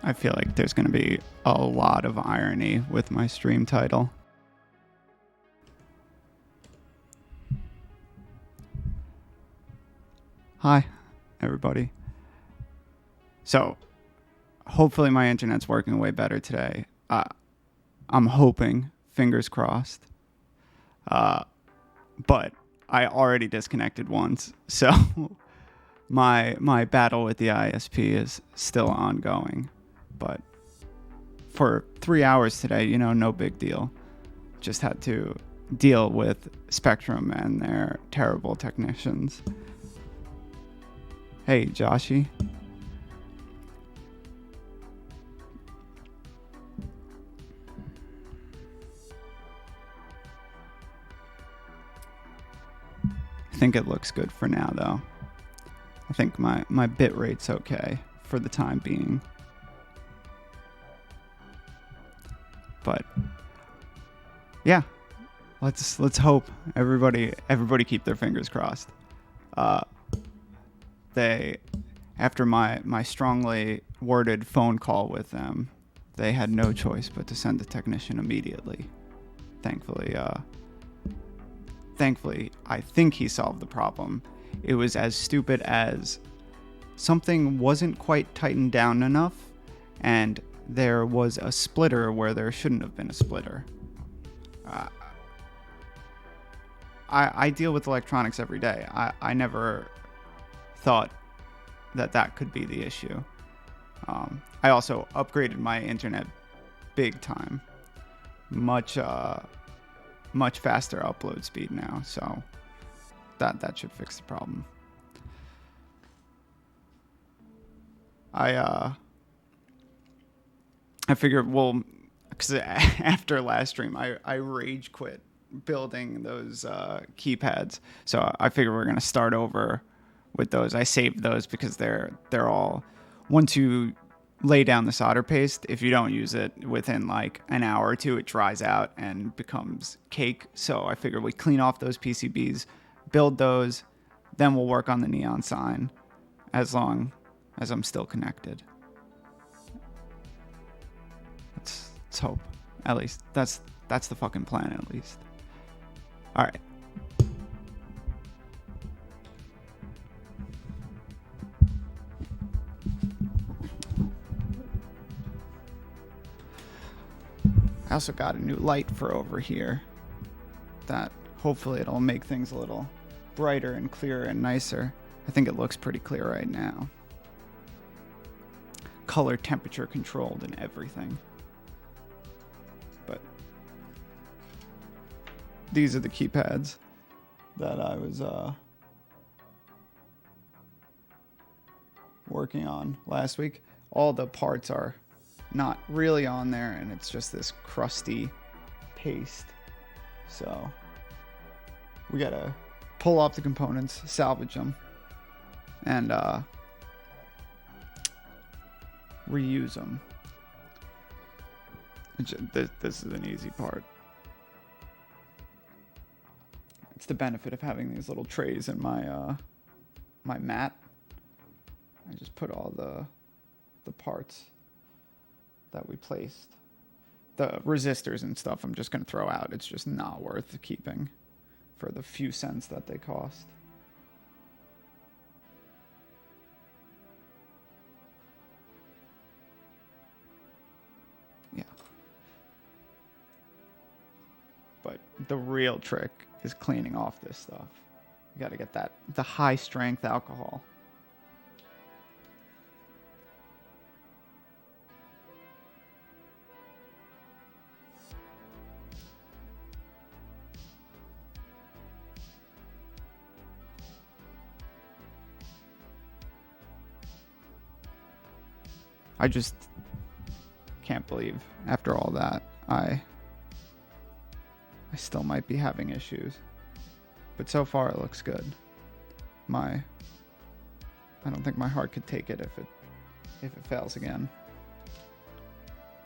I feel like there's going to be a lot of irony with my stream title. Hi, everybody. So, hopefully my internet's working way better today. I'm hoping, fingers crossed. But I already disconnected once, so my battle with the ISP is still ongoing. But for 3 hours today, no big deal. Just had to deal with Spectrum and their terrible technicians. Hey, Joshy. I think it looks good for now, though. I think my bit rate's okay for the time being. But yeah, let's hope everybody keep their fingers crossed. After my strongly worded phone call with them, they had no choice but to send a technician immediately. Thankfully, I think he solved the problem. It was as stupid as something wasn't quite tightened down enough, and there was a splitter where there shouldn't have been a splitter. I deal with electronics every day. I never thought that could be the issue. I also upgraded my internet big time. Much faster upload speed now, so that should fix the problem. I figured, well, because after last stream, I rage quit building those keypads, so I figured we're gonna start over with those. I saved those because they're all, once you lay down the solder paste, if you don't use it within like an hour or two, it dries out and becomes cake. So I figured we clean off those PCBs, build those, then we'll work on the neon sign as long as I'm still connected. Let's hope. At least that's the fucking plan, at least. All right. I also got a new light for over here that hopefully it'll make things a little brighter and clearer and nicer. I think it looks pretty clear right now. Color temperature controlled and everything. But these are the keypads that I was working on last week. All the parts are not really on there, and it's just this crusty paste. So we gotta pull off the components, salvage them, and reuse them. This is an easy part. It's the benefit of having these little trays in my my mat. I just put all the parts that we placed. The resistors and stuff I'm just going to throw out. It's just not worth keeping for the few cents that they cost. Yeah. But the real trick is cleaning off this stuff. You got to get the high strength alcohol. I just can't believe after all that I still might be having issues. But so far it looks good. I don't think my heart could take it if it fails again.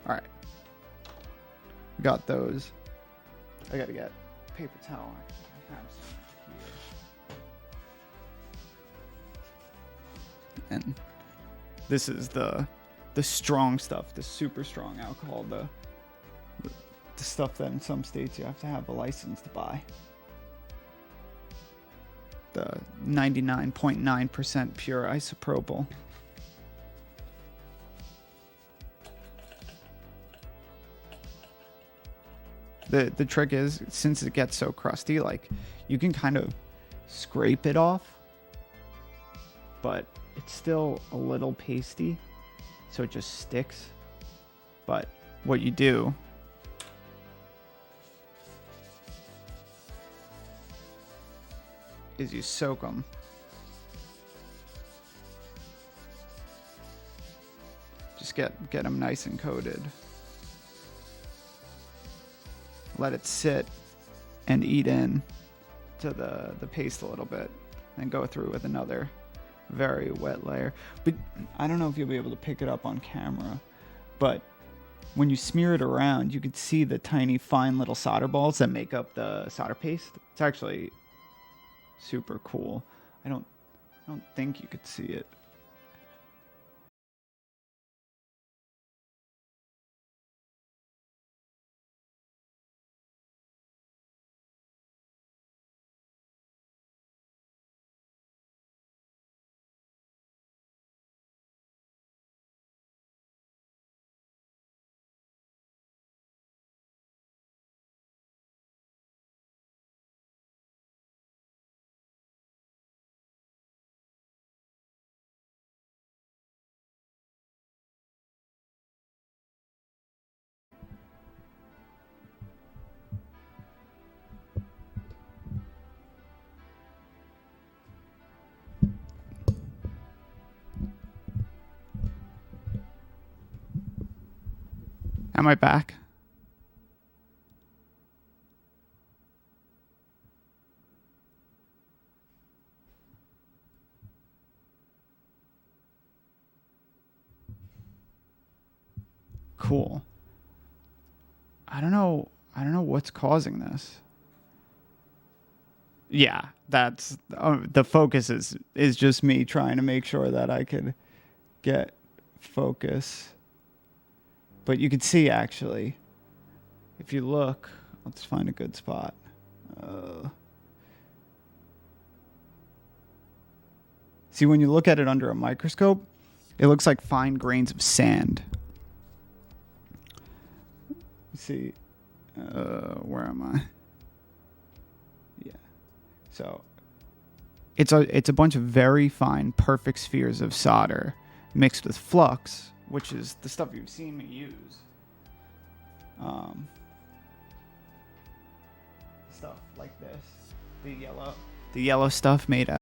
All right. Got those. I got to get paper towel. I have some here. And this is the the strong stuff, the super strong alcohol, the stuff that in some states you have to have a license to buy. The 99.9% pure isopropyl. The trick is, since it gets so crusty, like, you can kind of scrape it off, but it's still a little pasty, so it just sticks. But what you do is you soak them. Just get them nice and coated. Let it sit and eat in to the paste a little bit, and go through with another very wet layer. But I don't know if you'll be able to pick it up on camera, but when you smear it around, you could see the tiny fine little solder balls that make up the solder paste. It's actually super cool. I don't think you could see it. Am I back? Cool. I don't know what's causing this. Yeah, that's the focus is just me trying to make sure that I could get focus. But you can see, actually, if you look, let's find a good spot. See, when you look at it under a microscope, it looks like fine grains of sand. See, where am I? Yeah. So it's a bunch of very fine, perfect spheres of solder mixed with flux, which is the stuff you've seen me use. Stuff like this, the yellow stuff made out.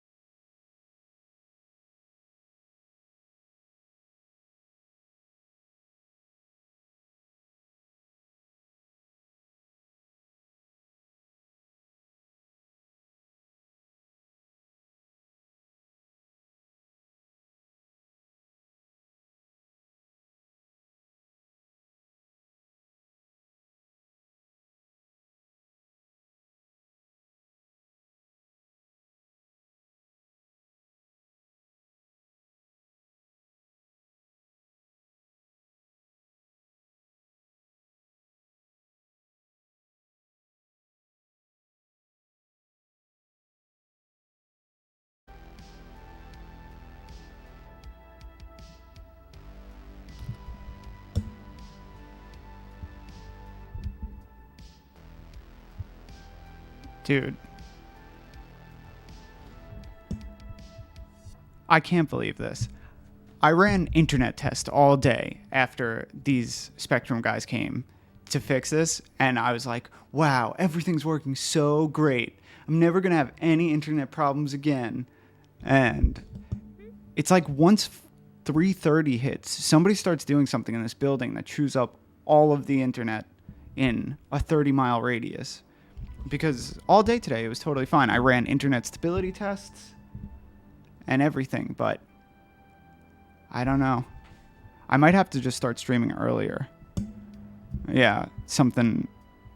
Dude, I can't believe this. I ran internet tests all day after these Spectrum guys came to fix this, and I was like, wow, everything's working so great. I'm never going to have any internet problems again. And it's like once 3:30 hits, somebody starts doing something in this building that chews up all of the internet in a 30-mile radius. Because all day today it was totally fine. I ran internet stability tests and everything, but I don't know. I might have to just start streaming earlier. Yeah, something,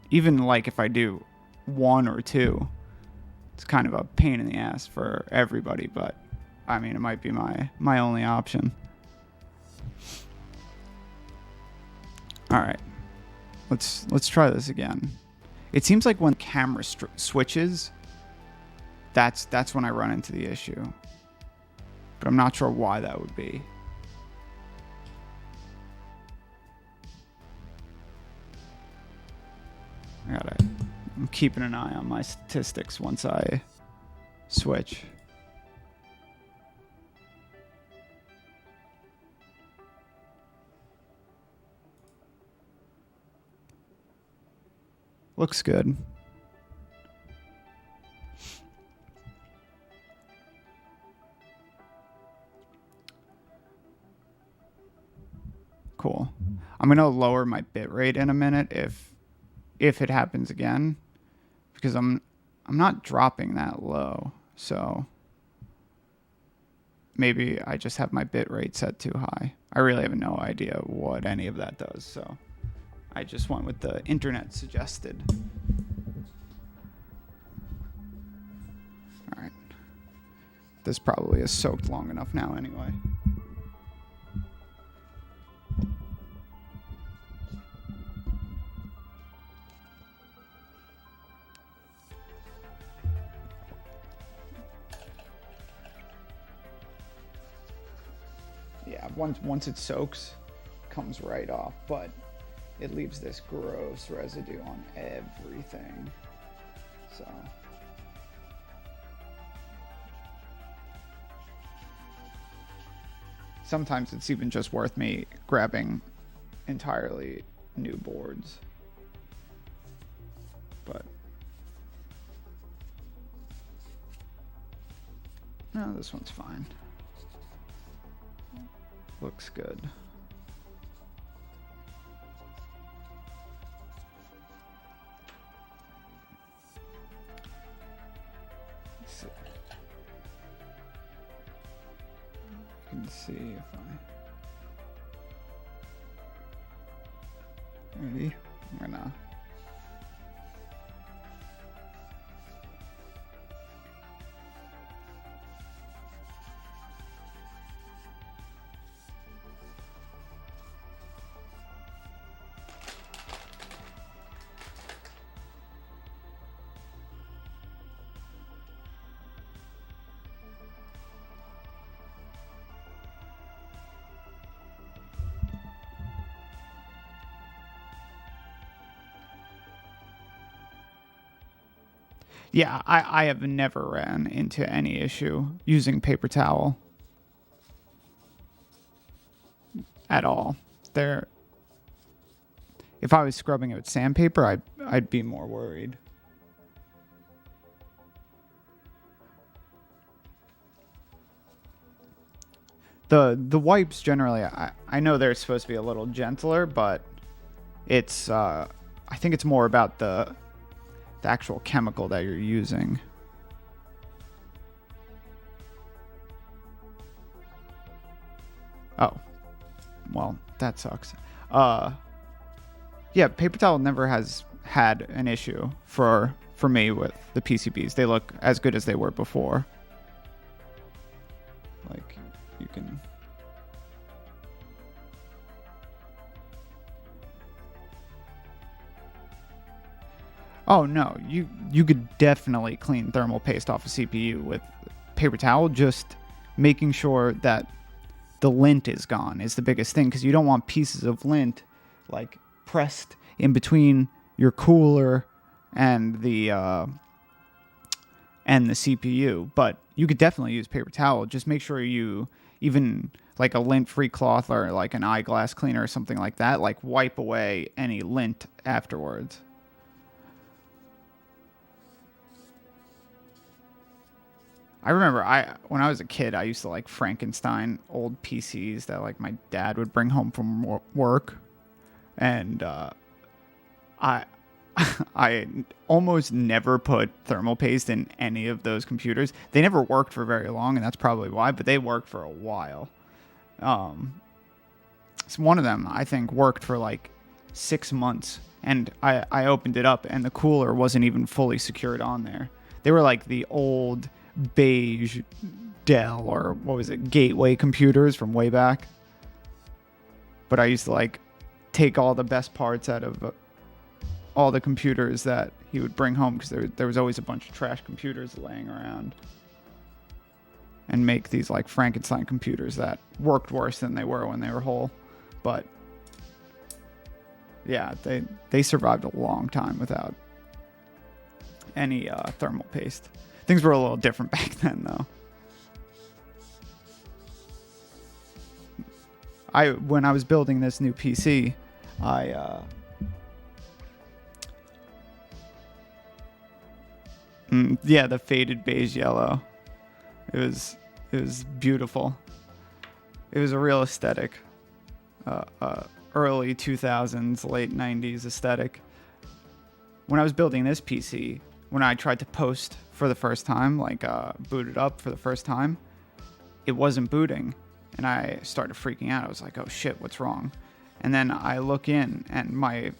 even like if I do 1 or 2, it's kind of a pain in the ass for everybody, but I mean, it might be my only option. All right, let's try this again. It seems like when camera switches, that's when I run into the issue. But I'm not sure why that would be. I'm keeping an eye on my statistics once I switch. Looks good. Cool. I'm gonna lower my bitrate in a minute if it happens again, because I'm not dropping that low, so maybe I just have my bitrate set too high. I really have no idea what any of that does, so I just went with the internet suggested. All right. This probably is soaked long enough now anyway. Yeah, once it soaks, it comes right off, but it leaves this gross residue on everything. So sometimes it's even just worth me grabbing entirely new boards. But no, this one's fine. Looks good. Let's see. I can see if ready? I'm gonna Yeah, I have never ran into any issue using paper towel at all. If I was scrubbing it with sandpaper, I'd be more worried. The wipes generally, I know they're supposed to be a little gentler, but it's I think it's more about the actual chemical that you're using. Oh, well, that sucks. Yeah, paper towel never has had an issue for me with the PCBs. They look as good as they were before. Like, you can... Oh no, you could definitely clean thermal paste off a CPU with paper towel. Just making sure that the lint is gone is the biggest thing, because you don't want pieces of lint like pressed in between your cooler and the CPU. But you could definitely use paper towel. Just make sure you, even like a lint-free cloth or like an eyeglass cleaner or something like that, like wipe away any lint afterwards. I remember when I was a kid, I used to like Frankenstein old PCs that like my dad would bring home from work, and I almost never put thermal paste in any of those computers. They never worked for very long, and that's probably why, but they worked for a while. So one of them, I think, worked for like 6 months, and I opened it up, and the cooler wasn't even fully secured on there. They were like the old beige Dell, or what was it, Gateway computers from way back. But I used to like take all the best parts out of all the computers that he would bring home, because there was always a bunch of trash computers laying around, and make these like Frankenstein computers that worked worse than they were when they were whole. But yeah, they survived a long time without any thermal paste. Things were a little different back then, though. When I was building this new PC, the faded beige yellow. It was beautiful. It was a real aesthetic. Early 2000s, late 90s aesthetic. When I was building this PC, when I tried to post for the first time, like boot it up for the first time, it wasn't booting. And I started freaking out. I was like, oh shit, what's wrong? And then I look in, and my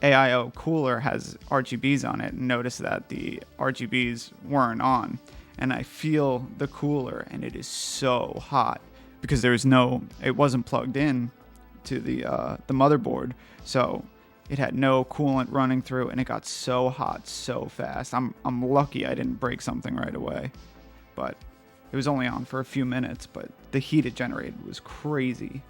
AIO cooler has RGBs on it, and notice that the RGBs weren't on. And I feel the cooler, and it is so hot because it wasn't plugged in to the motherboard. So it had no coolant running through, and it got so hot so fast. I'm lucky I didn't break something right away, but it was only on for a few minutes, but the heat it generated was crazy.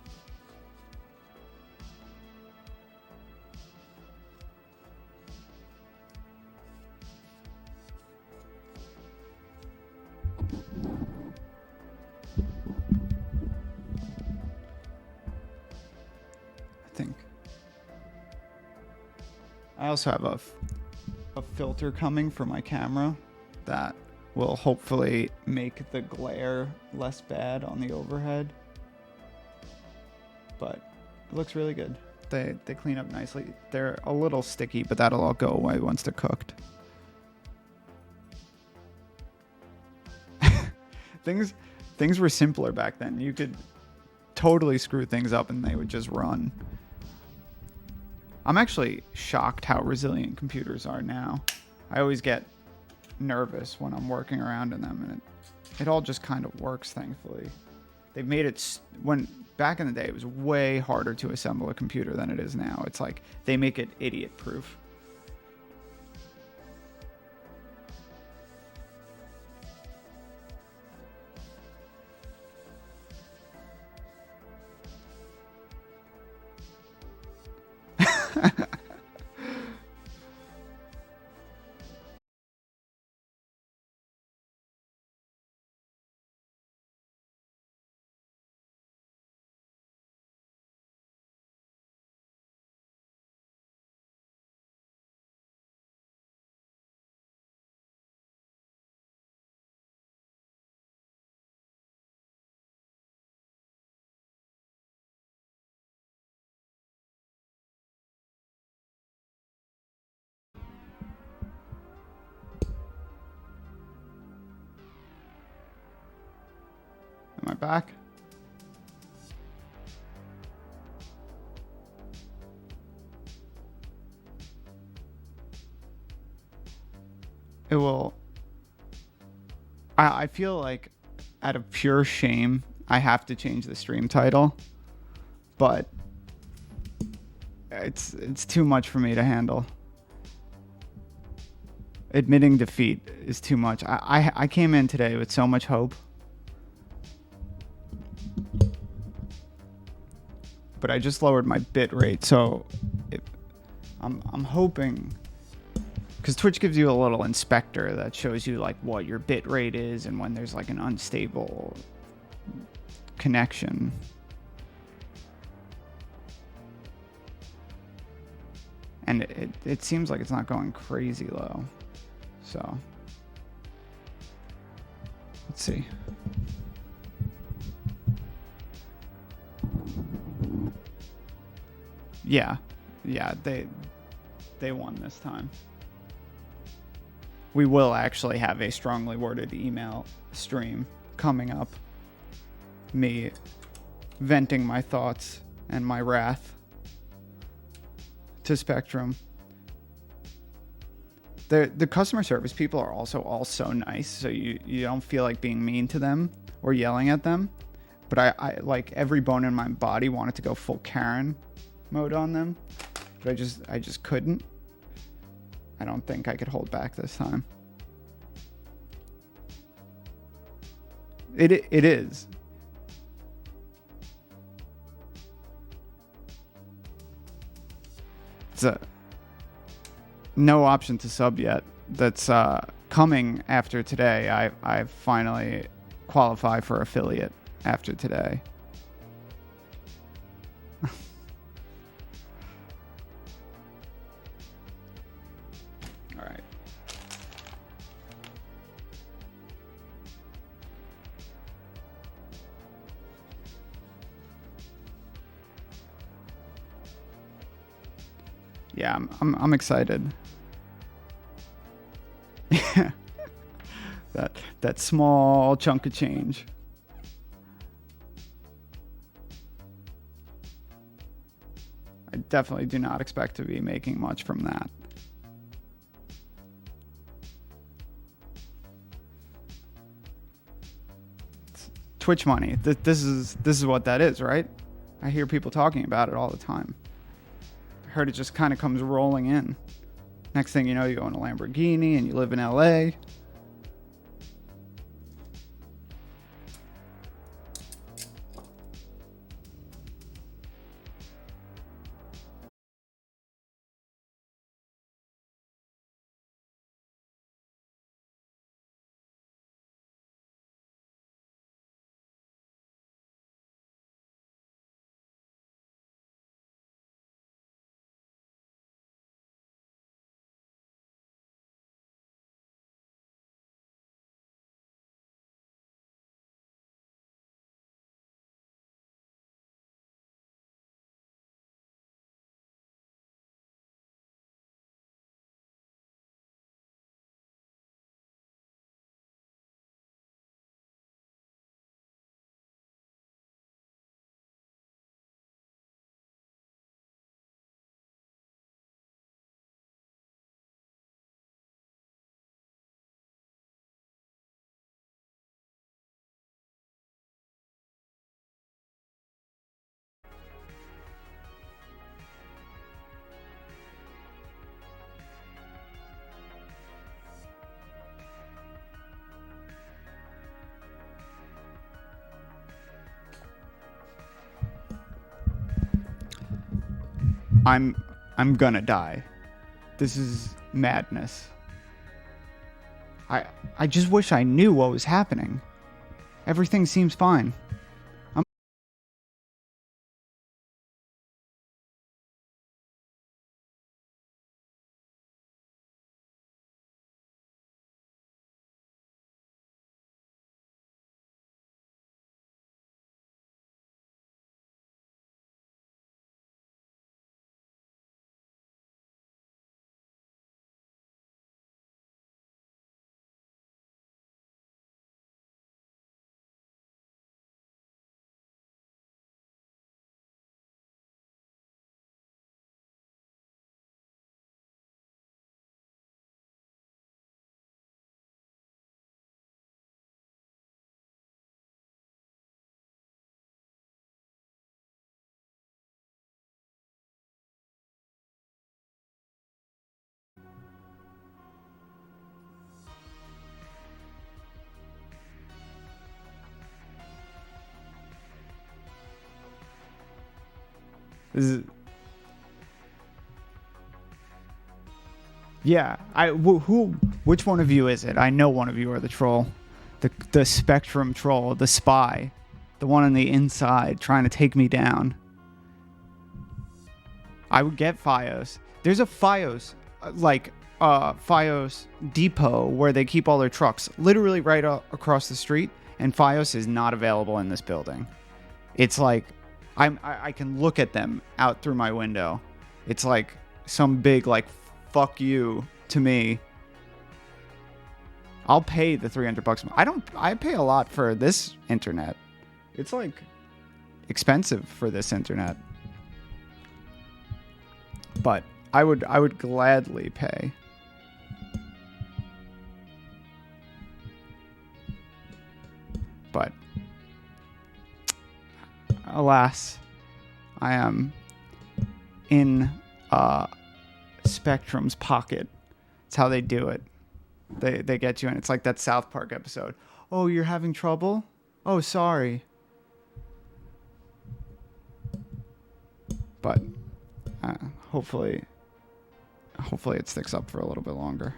I also have a filter coming for my camera that will hopefully make the glare less bad on the overhead. But it looks really good. They clean up nicely. They're a little sticky, but that'll all go away once they're cooked. Things were simpler back then. You could totally screw things up and they would just run. I'm actually shocked how resilient computers are now. I always get nervous when I'm working around in them, and it all just kind of works, thankfully. They've made it, when back in the day, it was way harder to assemble a computer than it is now. It's like they make it idiot-proof. Am I back? It will... I feel like out of pure shame, I have to change the stream title, but it's too much for me to handle. Admitting defeat is too much. I came in today with so much hope, but I just lowered my bit rate, so I'm hoping, because Twitch gives you a little inspector that shows you like what your bit rate is and when there's like an unstable connection. And it seems like it's not going crazy low. So let's see. Yeah, they won this time. We will actually have a strongly worded email stream coming up. Me venting my thoughts and my wrath to Spectrum. The customer service people are also all so nice, so you don't feel like being mean to them or yelling at them. But I like every bone in my body wanted to go full Karen mode on them, but I just couldn't. I don't think I could hold back this time. It is. It's a no option to sub yet. That's coming after today. I finally qualify for affiliate after today. All right. Yeah, I'm excited. that small chunk of change. I definitely do not expect to be making much from that. It's Twitch money. This is what that is, right? I hear people talking about it all the time. I heard it just kind of comes rolling in. Next thing you know, you go in a Lamborghini and you live in LA. I'm gonna die. This is madness. I just wish I knew what was happening. Everything seems fine. This is, yeah. Which one of you is it? I know one of you are the troll, the Spectrum troll, the spy, the one on the inside trying to take me down. I would get FiOS. There's a FiOS, FiOS depot where they keep all their trucks, literally right across the street, and FiOS is not available in this building. It's like I can look at them out through my window. It's like some big like fuck you to me. I'll pay the $300. I pay a lot for this internet. It's like expensive for this internet. But I would gladly pay. But alas, I am in Spectrum's pocket. It's how they do it. They get you in. It's like that South Park episode. Oh, you're having trouble? Oh, sorry. But hopefully it sticks up for a little bit longer.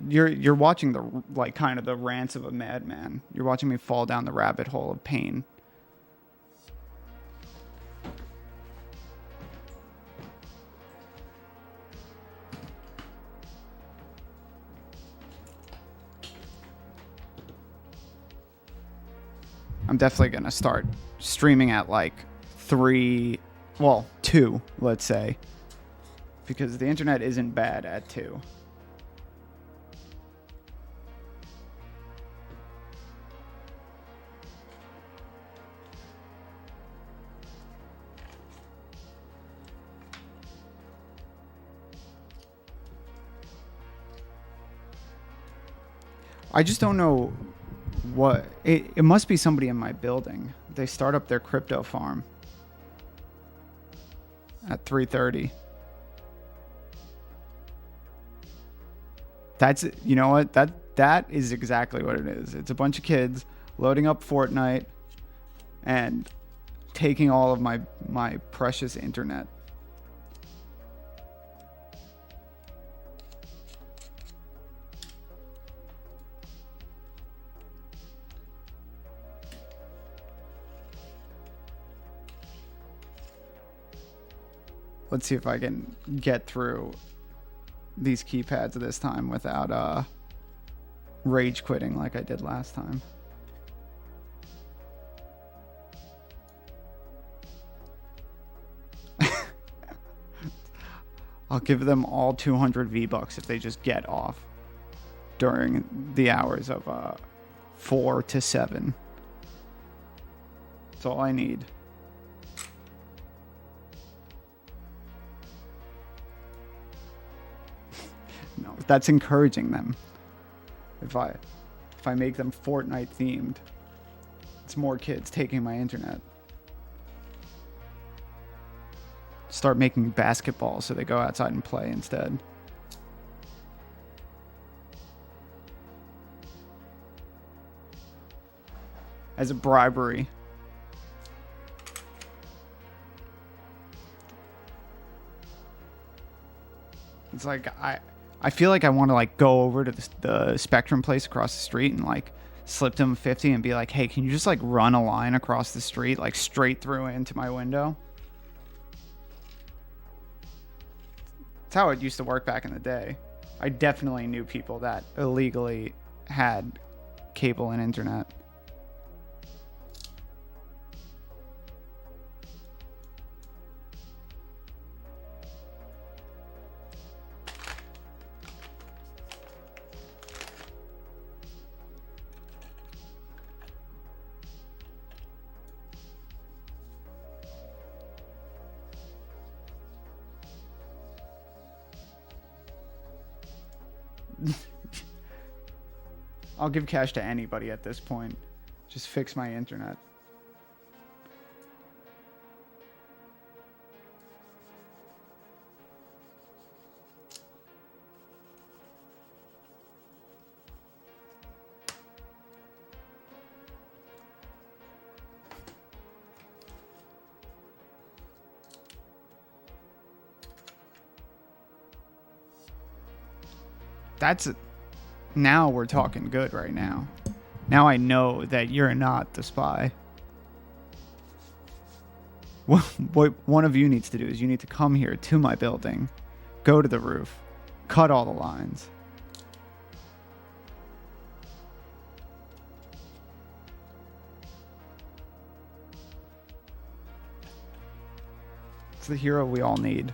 You're watching the like kind of the rants of a madman. You're watching me fall down the rabbit hole of pain. I'm definitely going to start streaming at like 2, let's say. Because the internet isn't bad at 2. I just don't know what it must be somebody in my building. They start up their crypto farm at 3:30. That's, you know what, that is exactly what it is. It's a bunch of kids loading up Fortnite and taking all of my precious internet. Let's see if I can get through these keypads this time without rage quitting like I did last time. I'll give them all 200 V-Bucks if they just get off during the hours of 4 to 7. That's all I need. No, that's encouraging them. If I make them Fortnite themed, it's more kids taking my internet. Start making basketballs so they go outside and play instead. As a bribery. It's like I feel like I want to like go over to the Spectrum place across the street and like slip them 50 and be like, hey, can you just like run a line across the street like straight through into my window? That's how it used to work back in the day. I definitely knew people that illegally had cable and internet. I'll give cash to anybody at this point. Just fix my internet. That's now we're talking good right now. Now I know that you're not the spy. What one of you needs to do is you need to come here to my building, go to the roof, cut all the lines. It's the hero we all need.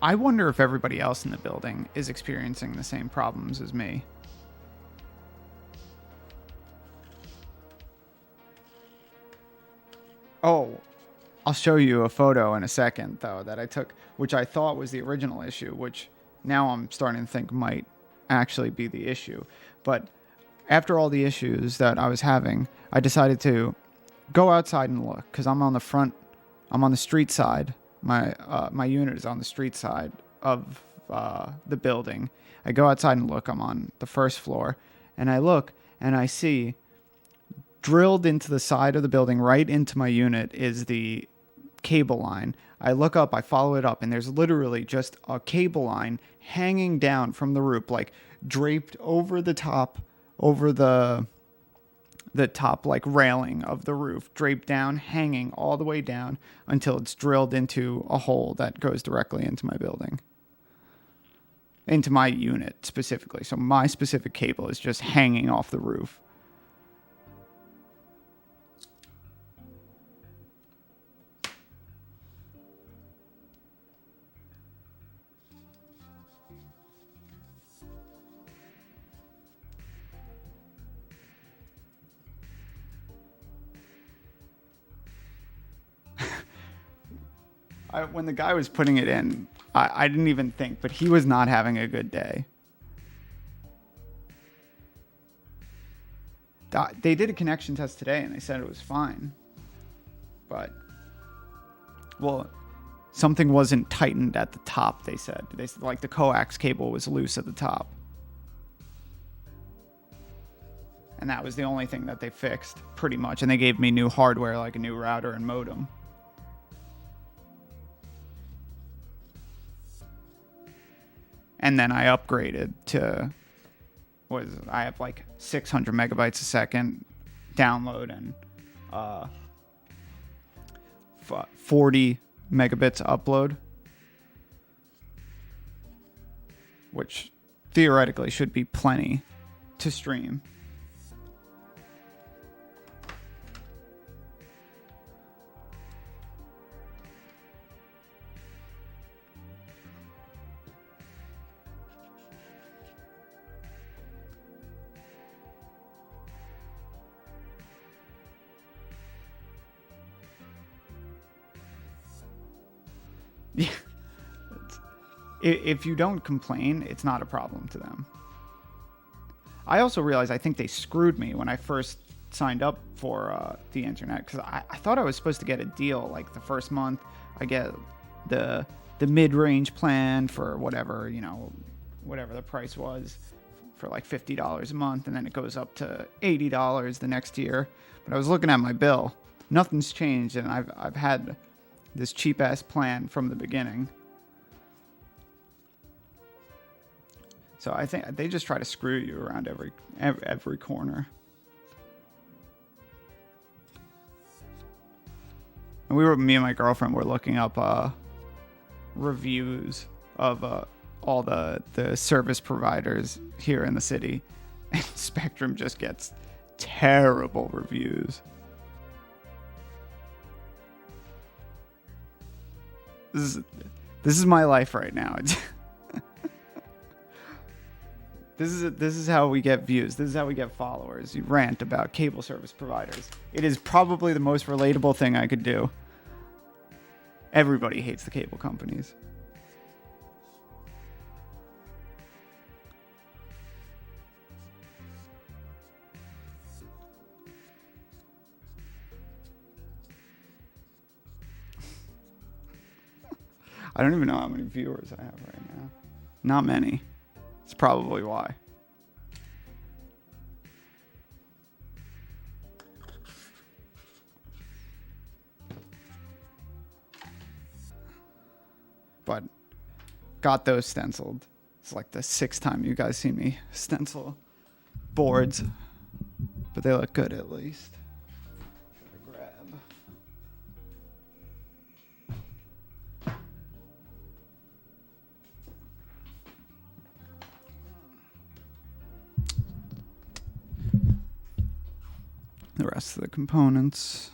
I wonder if everybody else in the building is experiencing the same problems as me. Oh, I'll show you a photo in a second, though, that I took, which I thought was the original issue, which now I'm starting to think might actually be the issue. But after all the issues that I was having, I decided to go outside and look because I'm on the street side. My unit is on the street side of the building. I go outside and look. I'm on the first floor, and I look and I see drilled into the side of the building, right into my unit, is the cable line. I look up, I follow it up, and there's literally just a cable line hanging down from the roof, like draped over the top, over the top like railing of the roof, draped down, hanging all the way down until it's drilled into a hole that goes directly into my building. Into my unit specifically. So my specific cable is just hanging off the roof. When the guy was putting it in, I didn't even think, but he was not having a good day. They did a connection test today, and they said it was fine. But, well, something wasn't tightened at the top, they said. They said, like, the coax cable was loose at the top. And that was the only thing that they fixed, pretty much. And they gave me new hardware, like a new router and modem. And then I upgraded to, I have like 600 megabytes a second download and 40 megabits upload, which theoretically should be plenty to stream. Yeah. If you don't complain, it's not a problem to them. I also realized I think they screwed me when I first signed up for the internet, because I thought I was supposed to get a deal. Like the first month, I get the mid-range plan for whatever, whatever the price was, for like $50 a month, and then it goes up to $80 the next year. But I was looking at my bill, nothing's changed, and I've had this cheap ass plan from the beginning. So I think they just try to screw you around every corner. And me and my girlfriend were looking up reviews of all the service providers here in the city, and Spectrum just gets terrible reviews. This is my life right now. This is how we get views. This is how we get followers. You rant about cable service providers. It is probably the most relatable thing I could do. Everybody hates the cable companies. I don't even know how many viewers I have right now. Not many. It's probably why. But got those stenciled. It's like the 6th time you guys seen me stencil boards. But they look good at least. The rest of the components.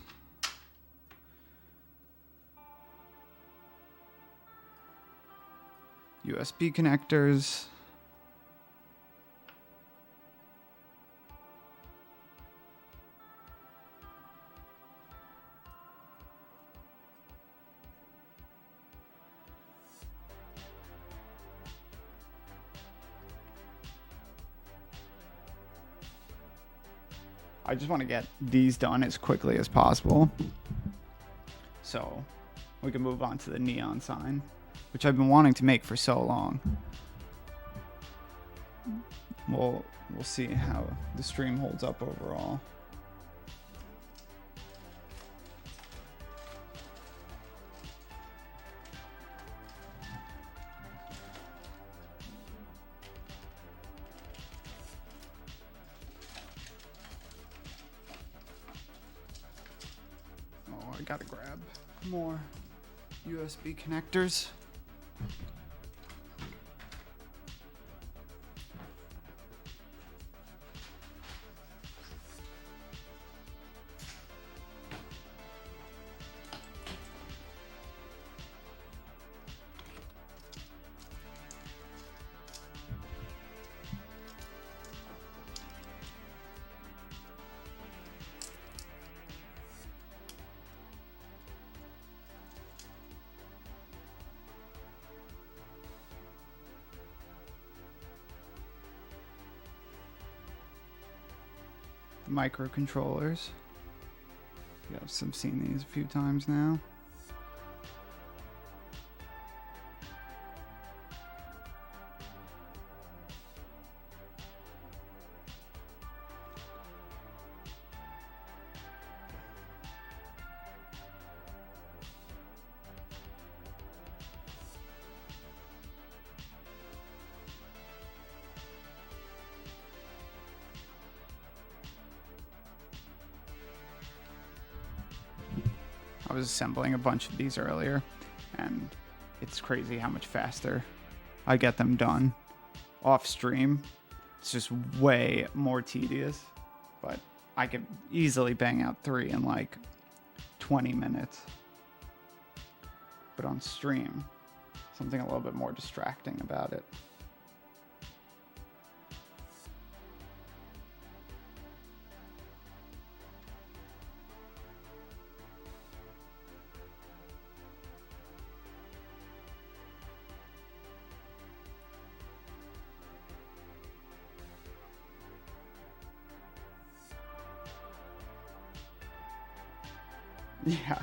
USB connectors. I just want to get these done as quickly as possible, so we can move on to the neon sign, which I've been wanting to make for so long. We'll see how the stream holds up overall. Oh, I gotta grab more USB connectors. Microcontrollers. Yeah, I've seen these a few times now. I was assembling a bunch of these earlier, and it's crazy how much faster I get them done off stream. It's just way more tedious, but I could easily bang out 3 in like 20 minutes. But on stream, something a little bit more distracting about it. Yeah.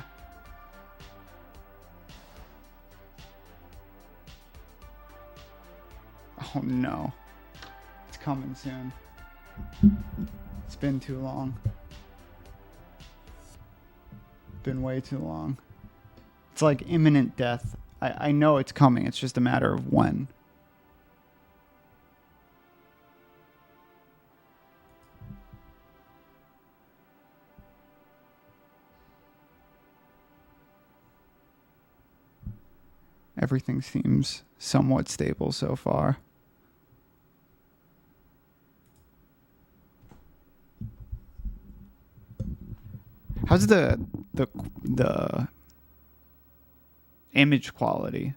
Oh no. It's coming soon. It's been too long. Been way too long. It's like imminent death. I know it's coming. It's just a matter of when. Everything seems somewhat stable so far. How's the image quality?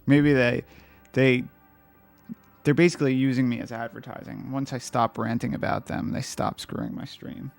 Maybe they're basically using me as advertising. Once I stop ranting about them, they stop screwing my stream.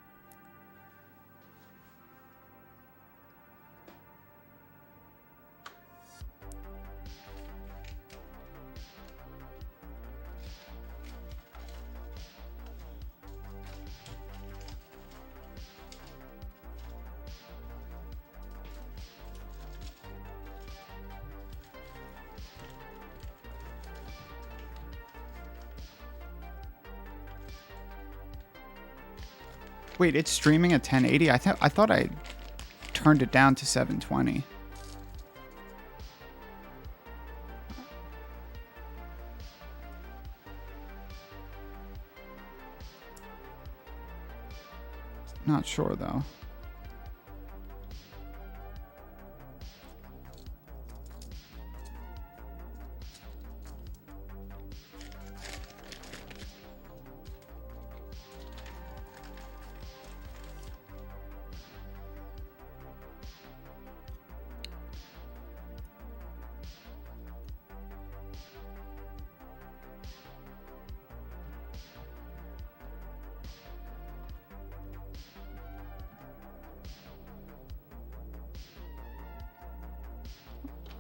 Wait, it's streaming at 1080? I thought I turned it down to 720. Not sure though.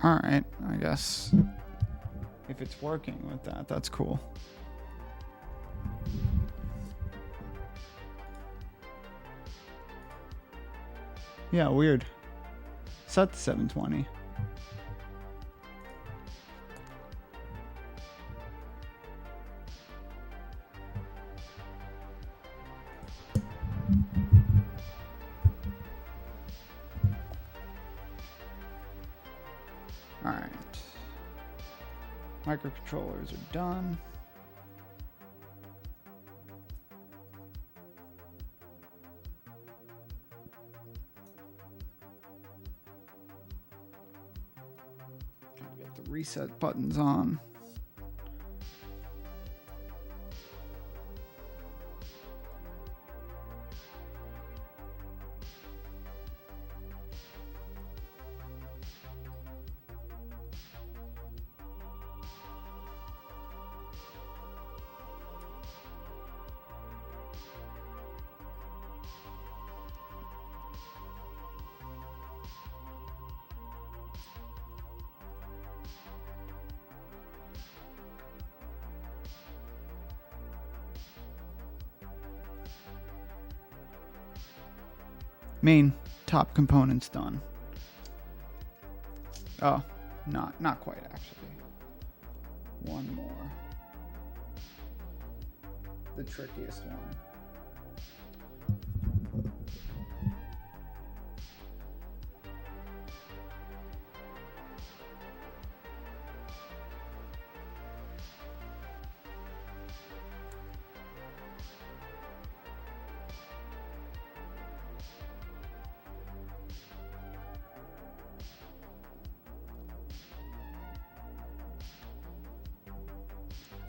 All right, I guess if it's working with that, that's cool. Yeah, weird. Set to 720. All right. Microcontrollers are done. Gotta get the reset buttons on. Main top components done. Oh, not quite actually. One more. The trickiest one.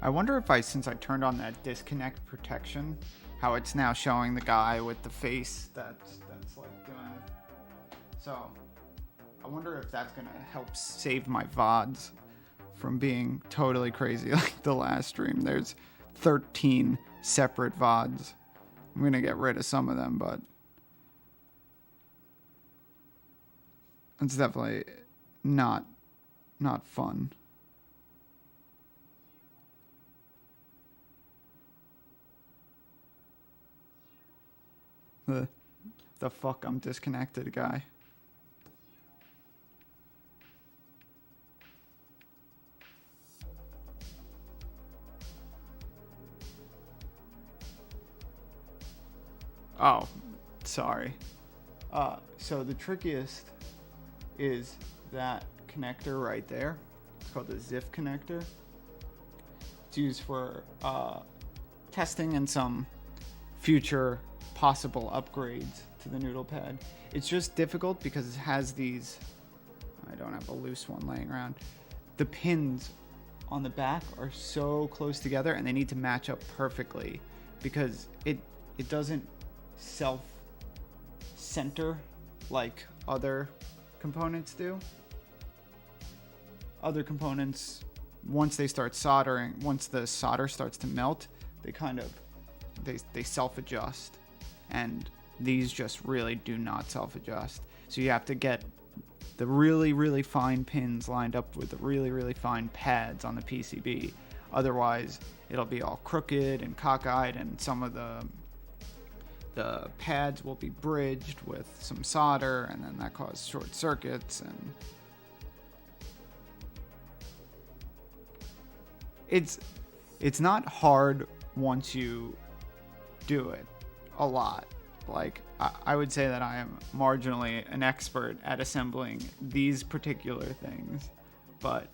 I wonder if since I turned on that disconnect protection, how it's now showing the guy with the face that's like doing. So I wonder if that's gonna help save my VODs from being totally crazy like the last stream. There's 13 separate VODs. I'm gonna get rid of some of them, but it's definitely not fun. The fuck I'm disconnected guy. Oh, sorry. So the trickiest is that connector right there. It's called the ZIF connector. It's used for testing and some future possible upgrades to the Noodle pad. It's just difficult because it has these, I don't have a loose one laying around. The pins on the back are so close together and they need to match up perfectly because it doesn't self-center like other components do. Other components, once they start soldering, once the solder starts to melt, they kind of, they self-adjust. And these just really do not self-adjust. So you have to get the really, really fine pins lined up with the really, really fine pads on the PCB. Otherwise, it'll be all crooked and cockeyed, and some of the pads will be bridged with some solder, and then that causes short circuits. And it's not hard once you do it a lot. Like, I would say that I am marginally an expert at assembling these particular things, but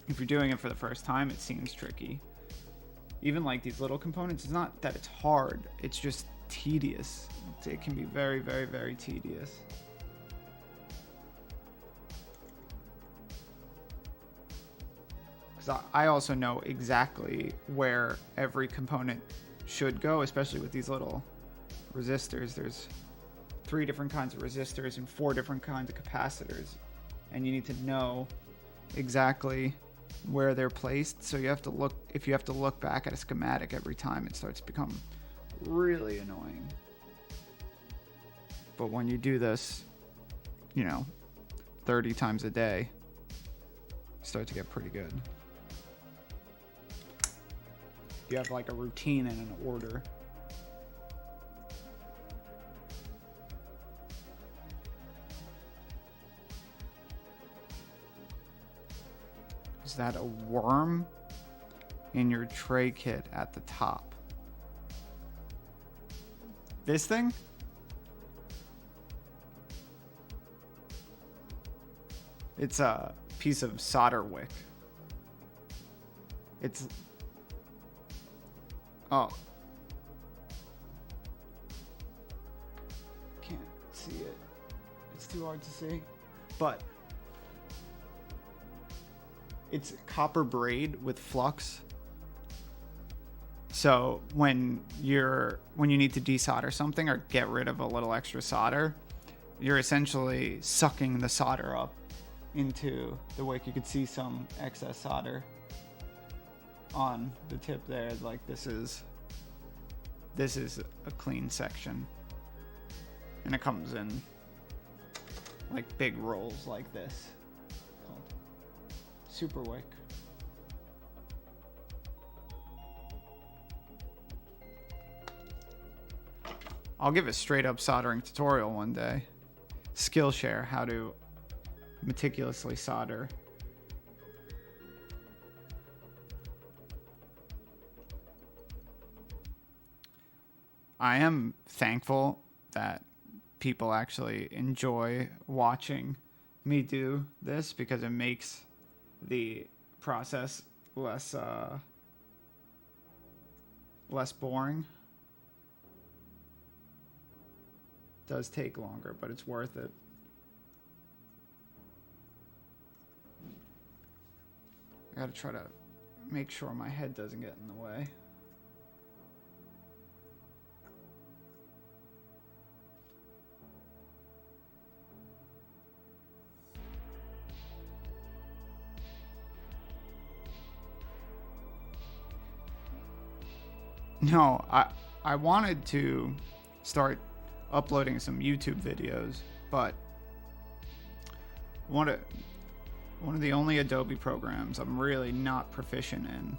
if you're doing it for the first time, it seems tricky. Even like these little components, it's not that it's hard, it's just tedious. It can be very, very, very tedious. Because I also know exactly where every component should go, especially with these little resistors. There's 3 different kinds of resistors and 4 different kinds of capacitors, and you need to know exactly where they're placed. So you have to look, if you have to look back at a schematic every time, it starts to become really annoying. But when you do this, 30 times a day, start to get pretty good. You have like a routine and an order. Is that a worm in your tray kit at the top? This thing? It's a piece of solder wick. It's... Oh. Can't see it. It's too hard to see. But it's copper braid with flux. So when you need to desolder something or get rid of a little extra solder, you're essentially sucking the solder up into the wick. You could see some excess solder on the tip there. Like this is a clean section, and it comes in like big rolls like this. Called super wick. I'll give a straight up soldering tutorial one day. Skillshare how to meticulously solder. I am thankful that people actually enjoy watching me do this because it makes the process less boring. It does take longer, but it's worth it. I gotta try to make sure my head doesn't get in the way. No, I wanted to start uploading some YouTube videos, but one of the only Adobe programs I'm really not proficient in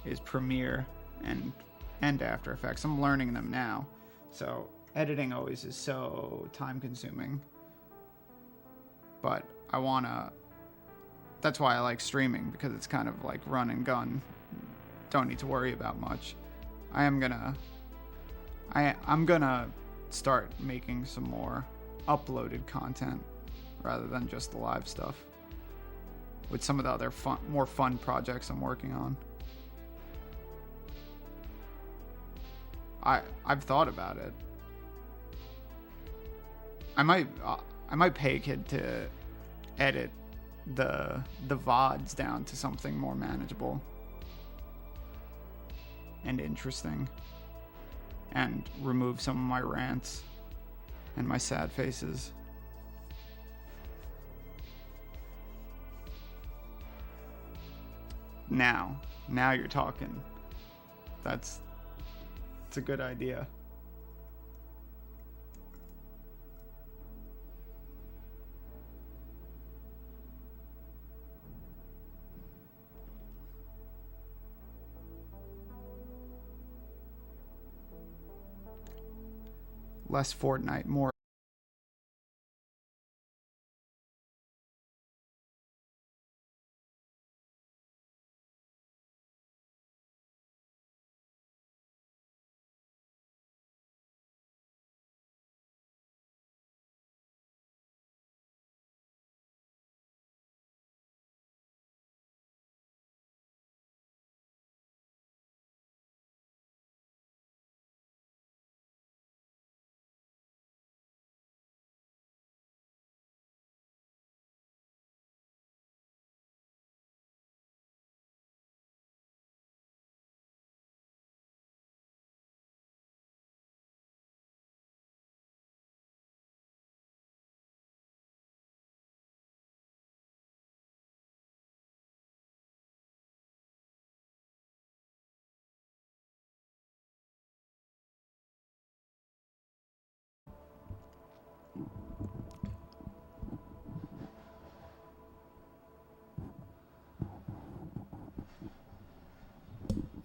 is Premiere and After Effects. I'm learning them now, so editing always is so time consuming. But that's why I like streaming, because it's kind of like run and gun. Don't need to worry about much. I'm gonna start making some more uploaded content rather than just the live stuff with some of the other more fun projects I'm working on. I've thought about it. I might pay a kid to edit the VODs down to something more manageable and interesting, and remove some of my rants and my sad faces. Now you're talking. It's a good idea. Less Fortnite, more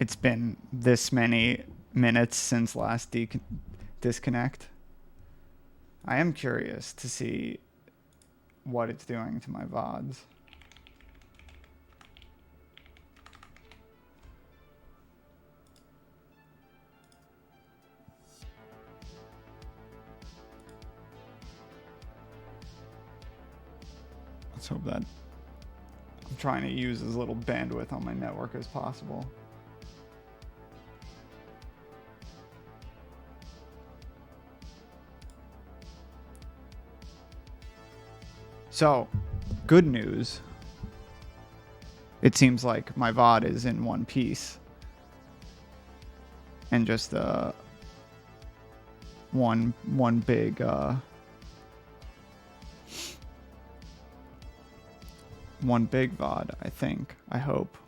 it's been this many minutes since last disconnect. I am curious to see what it's doing to my VODs. Let's hope that I'm trying to use as little bandwidth on my network as possible. So, good news. It seems like my VOD is in one piece. And just one big one big VOD, I think. I hope.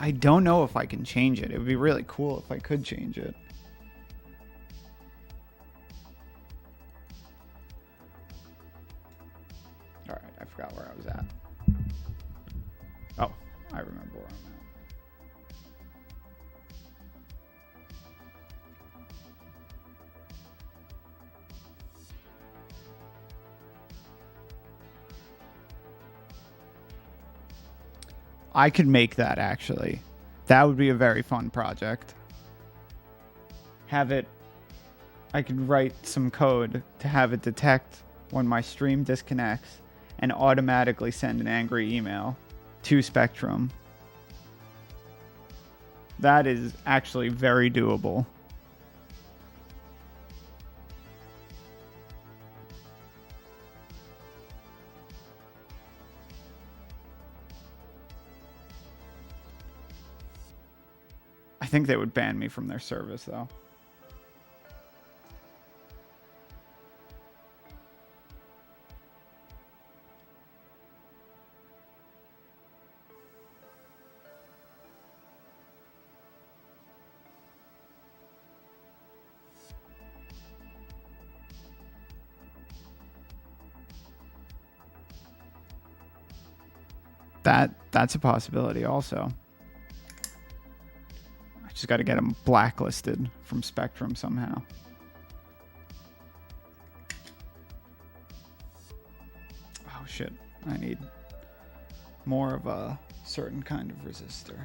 I don't know if I can change it. It would be really cool if I could change it. All right, I forgot where I was at. Oh, I remember where I'm at. I could make that, actually. That would be a very fun project. I could write some code to have it detect when my stream disconnects and automatically send an angry email to Spectrum. That is actually very doable. I think they would ban me from their service, though. That's a possibility also. I just got to get them blacklisted from Spectrum somehow. Oh shit, I need more of a certain kind of resistor.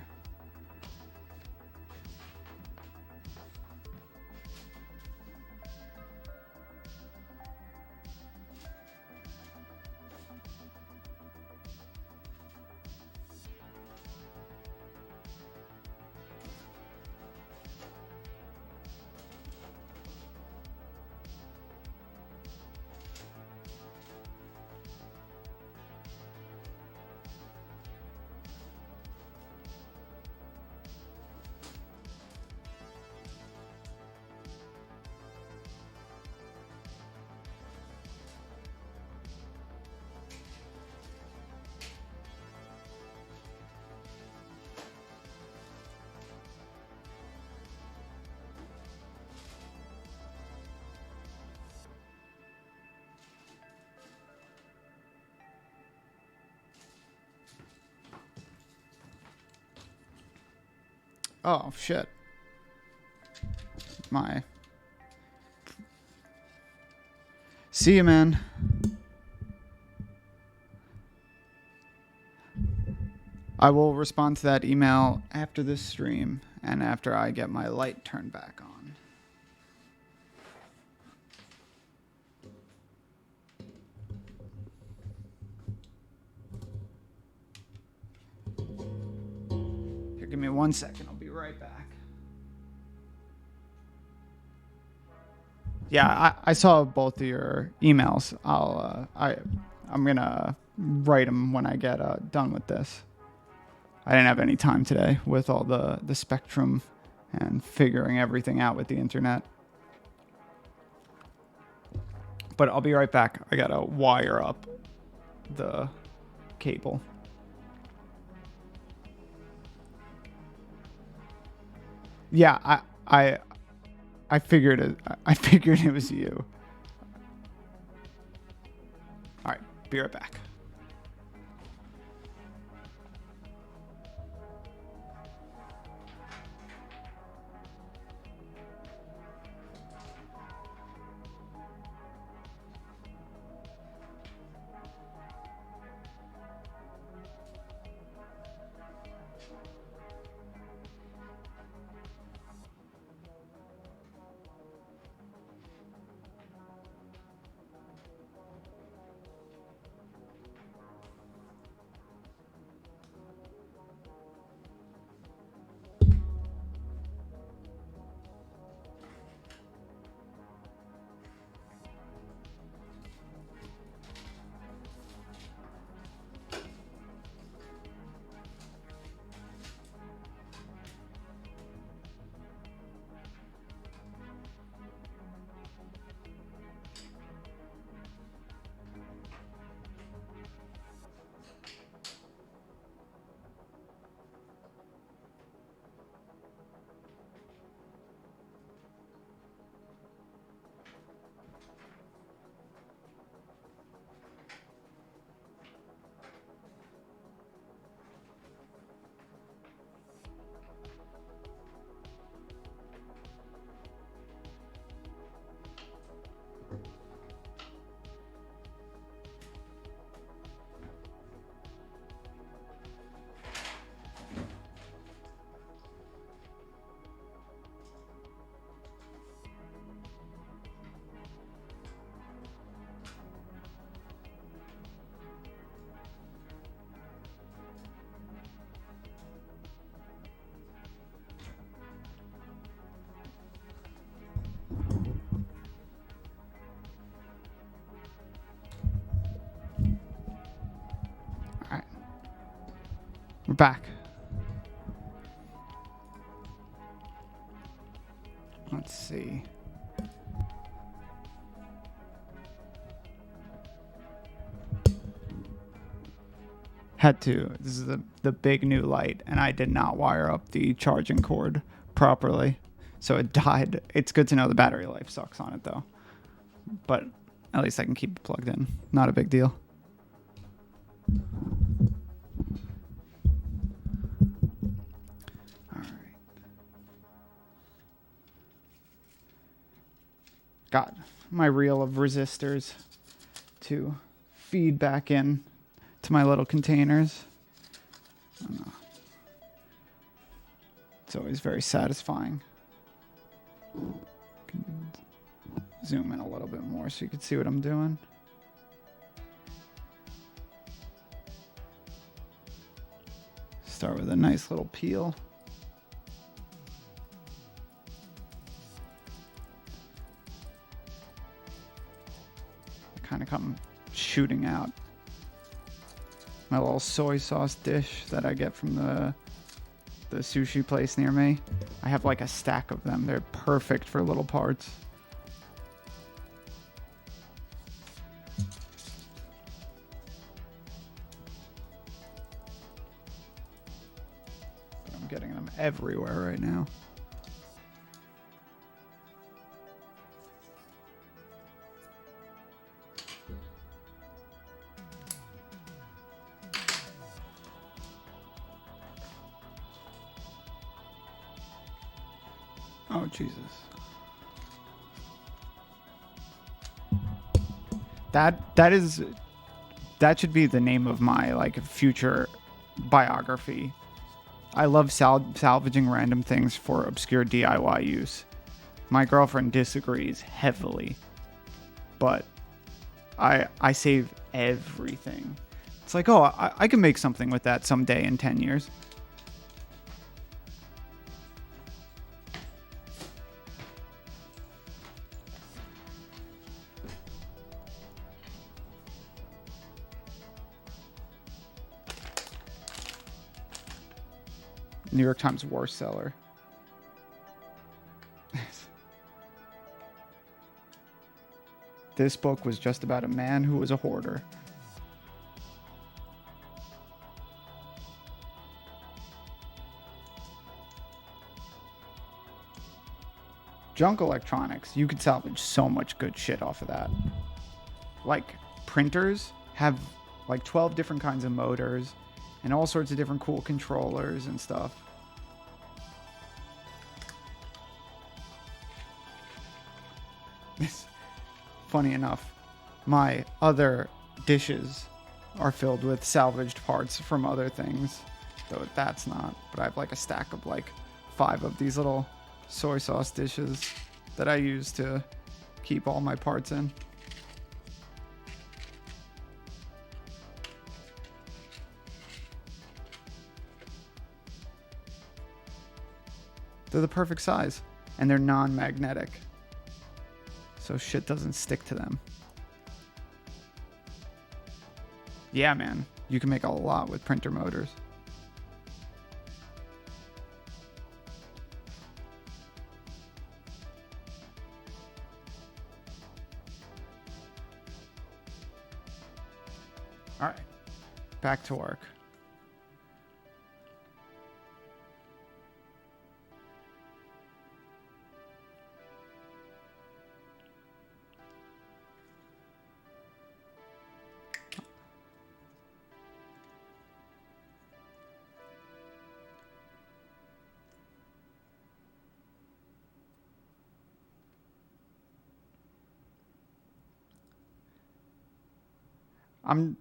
Oh, shit. See you, man. I will respond to that email after this stream and after I get my light turned back on. Here, give me 1 second. I'll be right back. Yeah, I saw both of your emails. I I'm gonna write them when I get done with this. I didn't have any time today with all the spectrum and figuring everything out with the internet. But I'll be right back. I gotta wire up the cable. Yeah, I figured it. I figured it was you. All right, be right back. All right, we're back. Let's see. Had to. This is the big new light, and I did not wire up the charging cord properly, so it died. It's good to know the battery life sucks on it though, but at least I can keep it plugged in. Not a big deal. All right. Got my reel of resistors to feed back in to my little containers. It's always very satisfying. Can zoom in a little bit more so you can see what I'm doing. Start with a nice little peel. Kind of come shooting out. My little soy sauce dish that I get from the sushi place near me. I have like a stack of them. They're perfect for little parts. I'm getting them everywhere right now. Oh, Jesus. That should be the name of my like future biography. I love salvaging random things for obscure DIY use. My girlfriend disagrees heavily, but I save everything. It's like, oh, I can make something with that someday in 10 years. New York Times worst seller. This book was just about a man who was a hoarder. Junk electronics, you could salvage so much good shit off of that. Like, printers have like 12 different kinds of motors and all sorts of different cool controllers and stuff. Funny enough, my other dishes are filled with salvaged parts from other things, though that's not. But I have like a stack of like 5 of these little soy sauce dishes that I use to keep all my parts in. They're the perfect size, and they're non-magnetic, so shit doesn't stick to them. Yeah, man, you can make a lot with printer motors. All right, back to work. I'm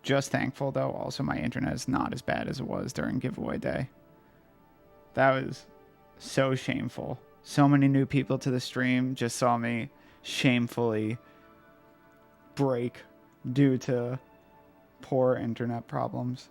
just thankful, though, also my internet is not as bad as it was during giveaway day. That was so shameful. So many new people to the stream just saw me shamefully break due to poor internet problems.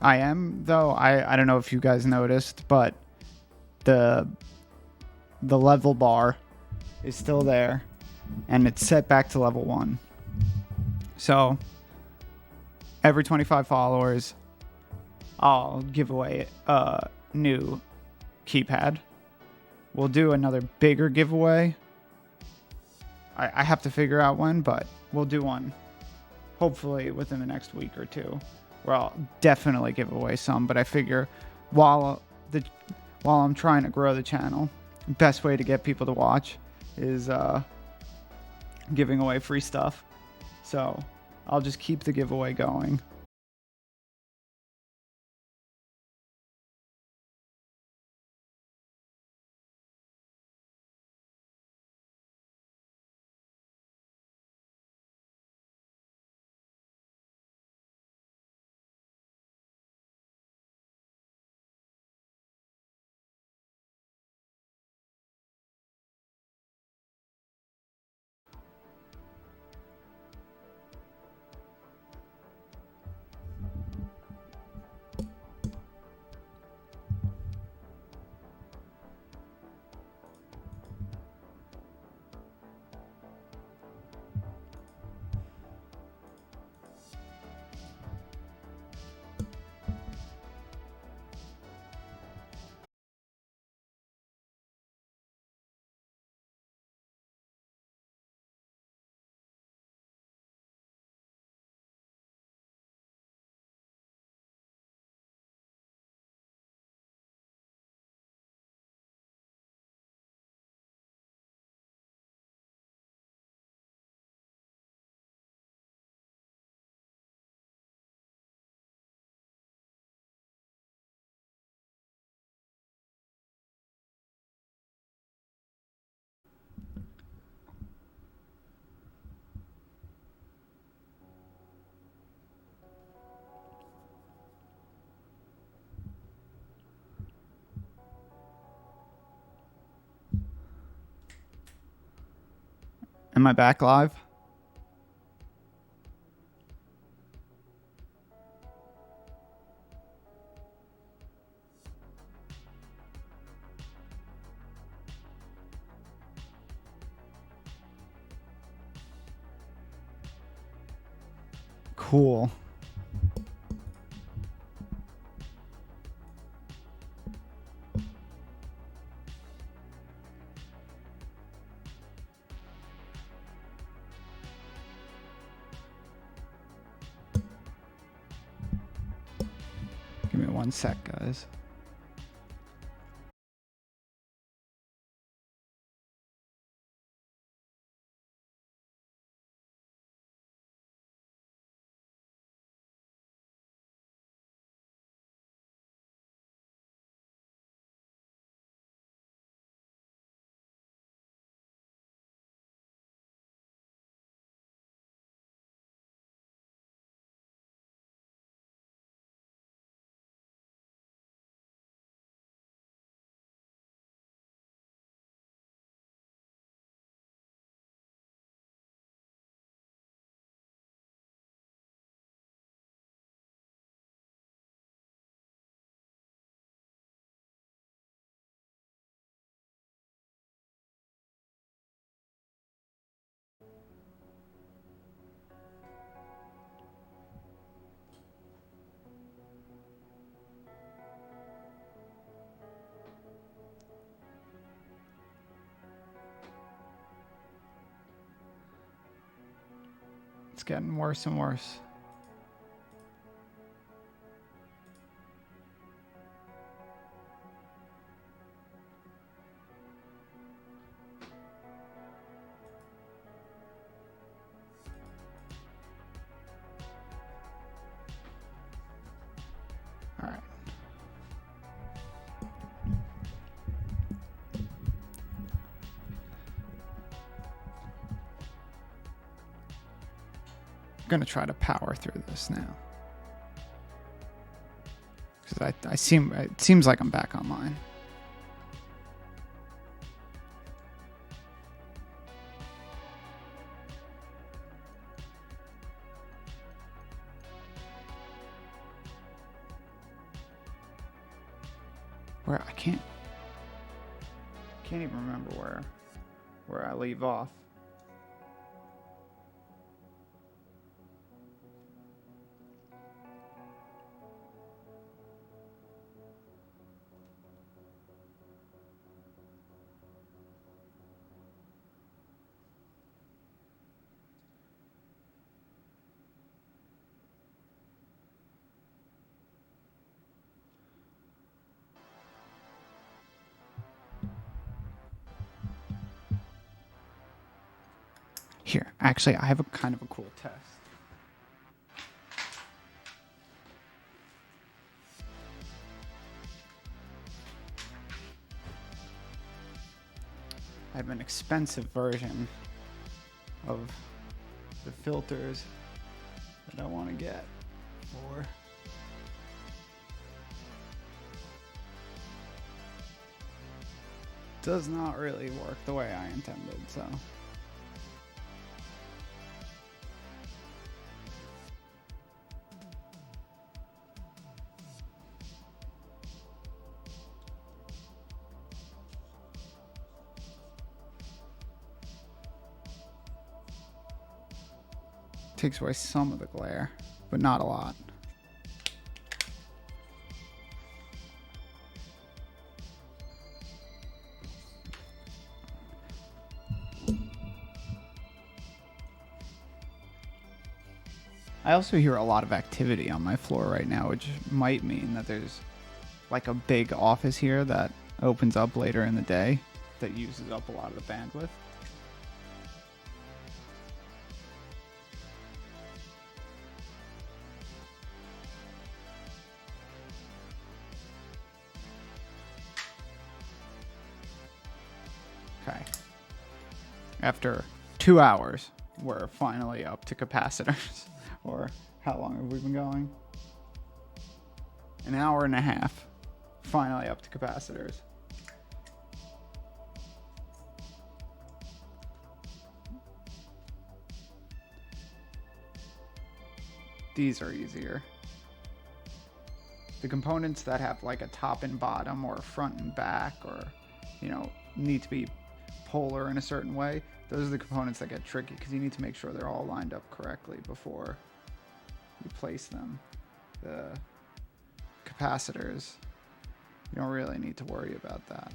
I am, though. I don't know if you guys noticed, but the level bar is still there, and it's set back to level 1. So every 25 followers, I'll give away a new keypad. We'll do another bigger giveaway. I have to figure out when, but we'll do one hopefully within the next week or two, where I'll definitely give away some. But I figure while I'm trying to grow the channel, best way to get people to watch is giving away free stuff. So I'll just keep the giveaway going. Am I back live? cool. Give me 1 sec, guys. It's getting worse and worse. All right. I'm gonna try to power through this now, because it seems like I'm back online. Where I can't even remember where I leave off. Here, actually, I have a kind of a cool test. I have an expensive version of the filters that I want to get for does not really work the way I intended, so takes away some of the glare, but not a lot. I also hear a lot of activity on my floor right now, which might mean that there's like a big office here that opens up later in the day that uses up a lot of the bandwidth. Okay. After 2 hours, we're finally up to capacitors. Or how long have we been going? An hour and a half. Finally up to capacitors. These are easier. The components that have like a top and bottom or front and back or, need to be polar in a certain way, those are the components that get tricky because you need to make sure they're all lined up correctly before you place them. The capacitors, you don't really need to worry about that.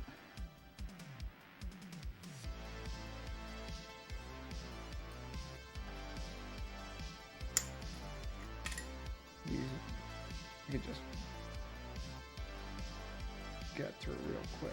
You could just get through real quick.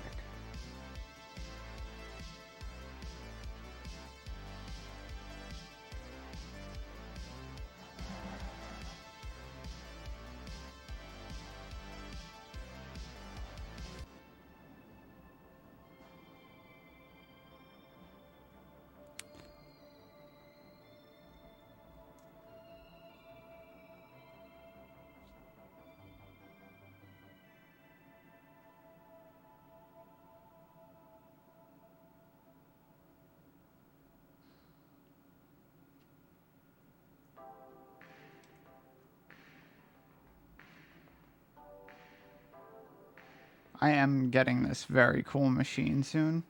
I am getting this very cool machine soon.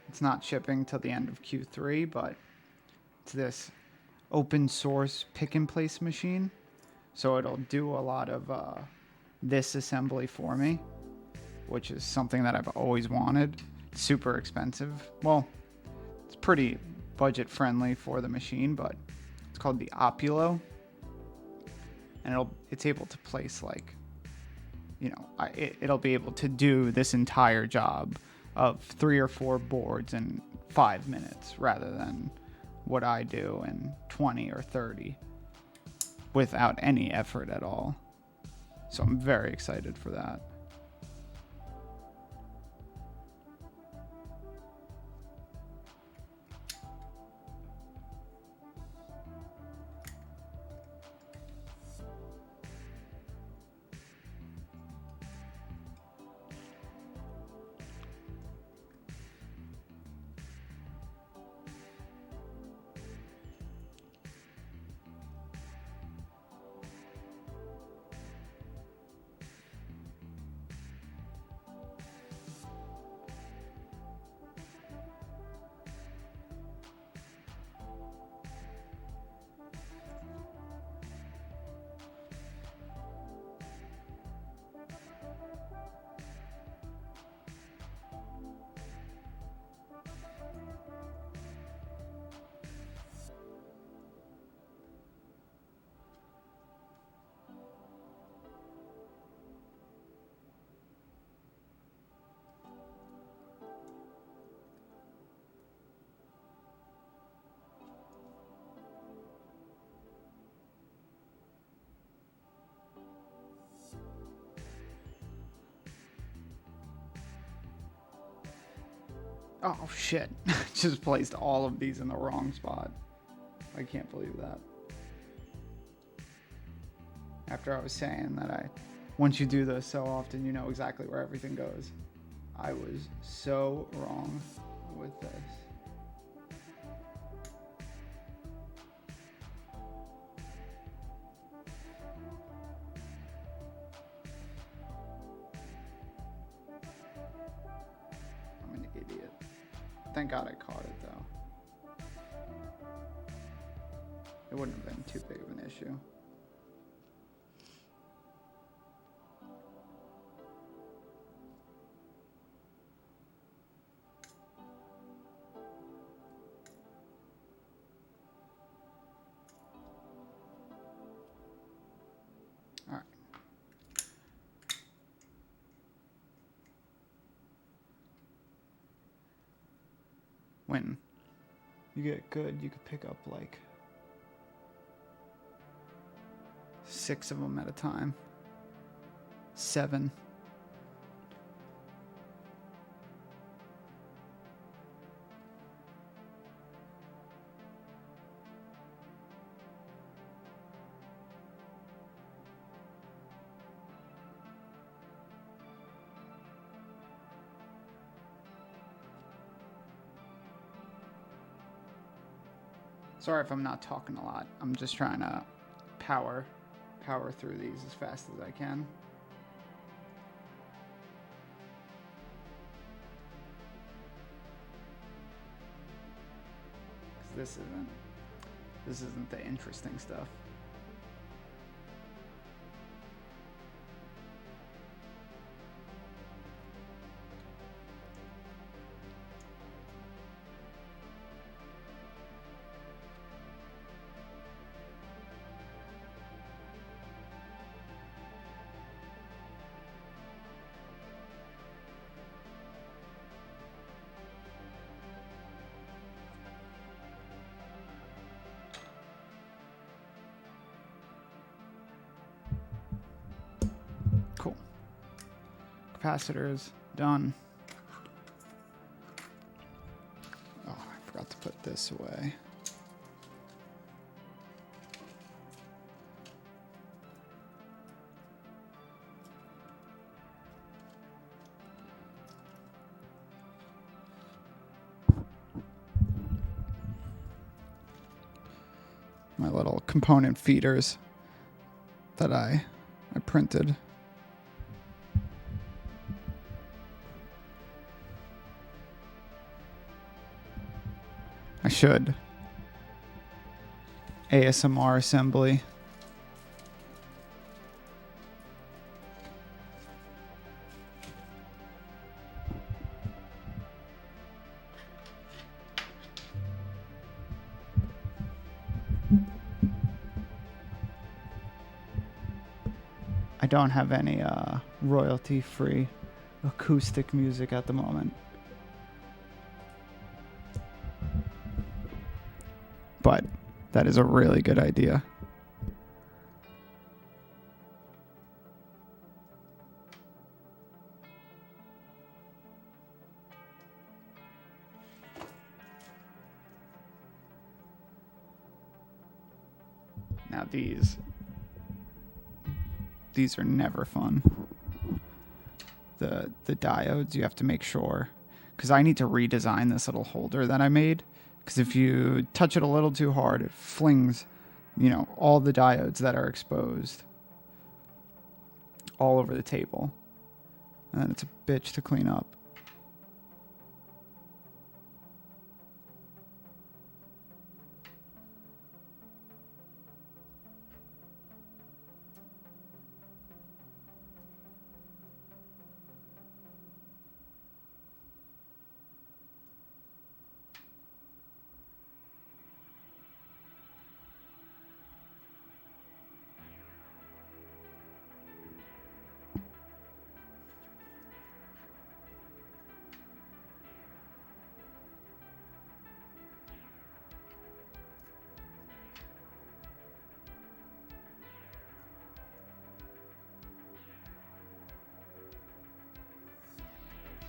It's not shipping till the end of Q3, but it's this open source pick and place machine. So it'll do a lot of this assembly for me, which is something that I've always wanted. It's super expensive. Well, it's pretty budget friendly for the machine, but it's called the Opulo. And it's able to place like, you know, it'll be able to do this entire job of 3 or 4 boards in 5 minutes rather than what I do in 20 or 30 without any effort at all. So I'm very excited for that. Oh shit, just placed all of these in the wrong spot. I can't believe that. After I was saying that once you do this so often, you know exactly where everything goes. I was so wrong with this. I'm an idiot. Thank God I caught it though. It wouldn't have been too big of an issue. All right. When you get good, you could pick up like 6 of them at a time. 7. Sorry if I'm not talking a lot. I'm just trying to power through these as fast as I can. This isn't the interesting stuff. capacitors. Done. Oh, I forgot to put this away. My little component feeders that I printed. I should. ASMR assembly. I don't have any royalty-free acoustic music at the moment. But that is a really good idea. Now these are never fun. The diodes, you have to make sure, because I need to redesign this little holder that I made, because if you touch it a little too hard, it flings, all the diodes that are exposed all over the table, and then it's a bitch to clean up.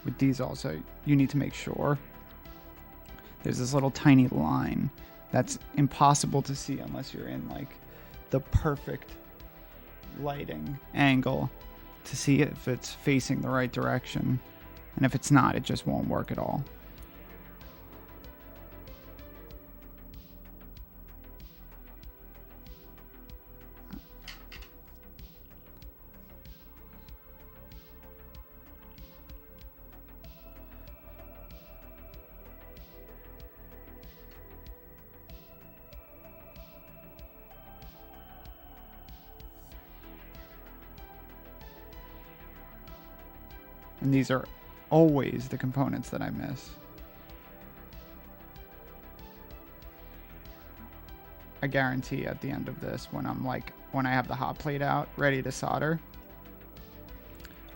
With these also, you need to make sure there's this little tiny line that's impossible to see unless you're in like the perfect lighting angle to see if it's facing the right direction. And if it's not, it just won't work at all. And these are always the components that I miss. I guarantee at the end of this, when I have the hot plate out, ready to solder,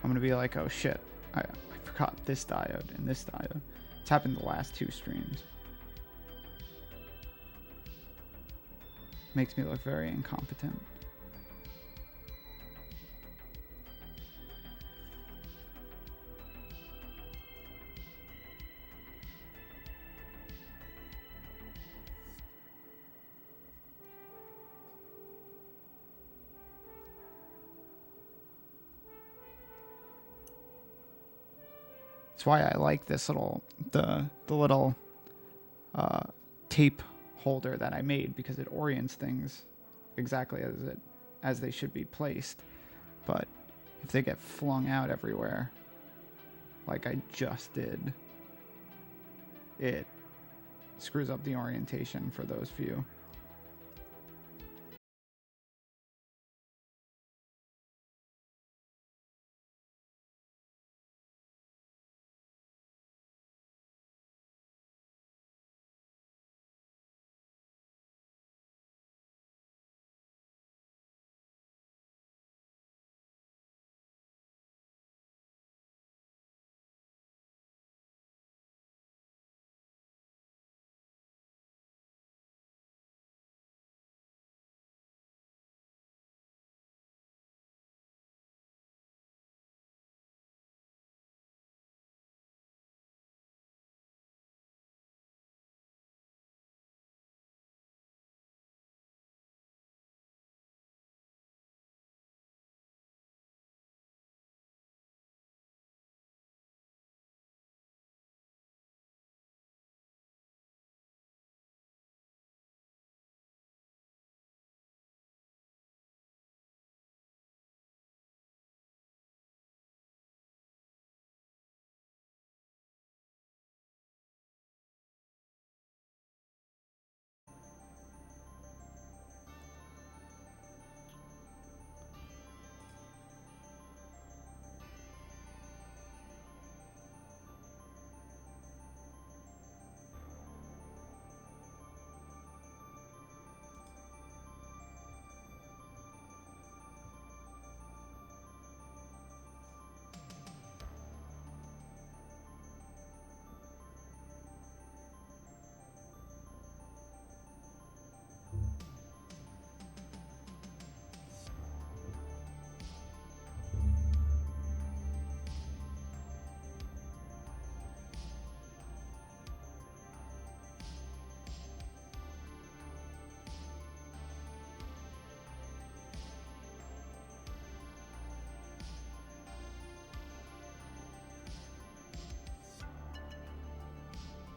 I'm gonna be like, oh shit, I forgot this diode and this diode. It's happened the last 2 streams. Makes me look very incompetent. That's why I like this little the little tape holder that I made, because it orients things exactly as they should be placed. But if they get flung out everywhere, like I just did, it screws up the orientation for those few.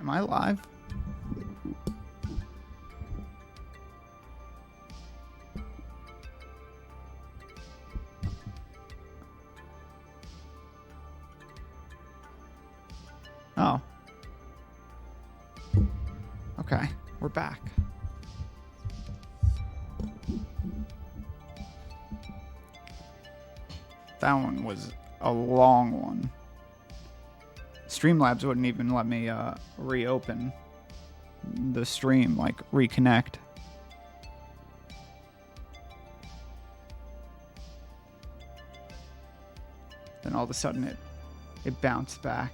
Am I live? Oh. Okay, we're back. That one was a long one. Streamlabs wouldn't even let me reopen the stream, like reconnect. Then all of a sudden it bounced back.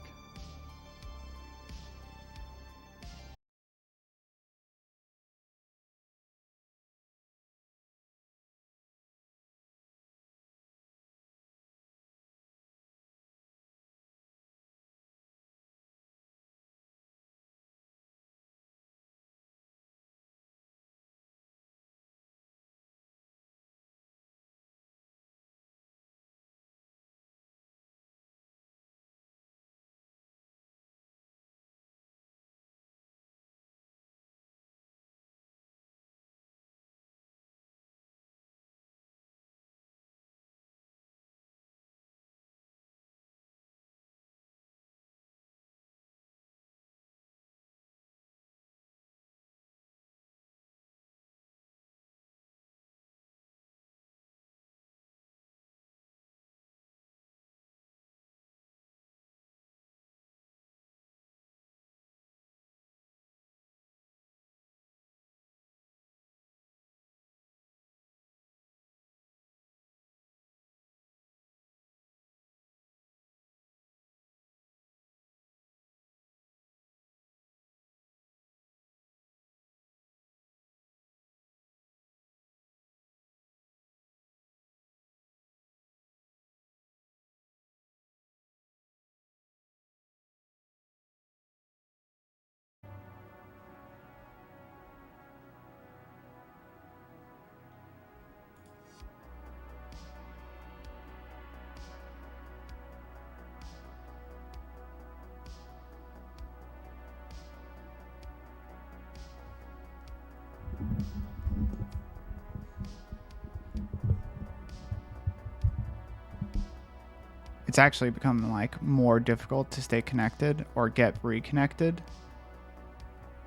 It's actually becoming like more difficult to stay connected or get reconnected.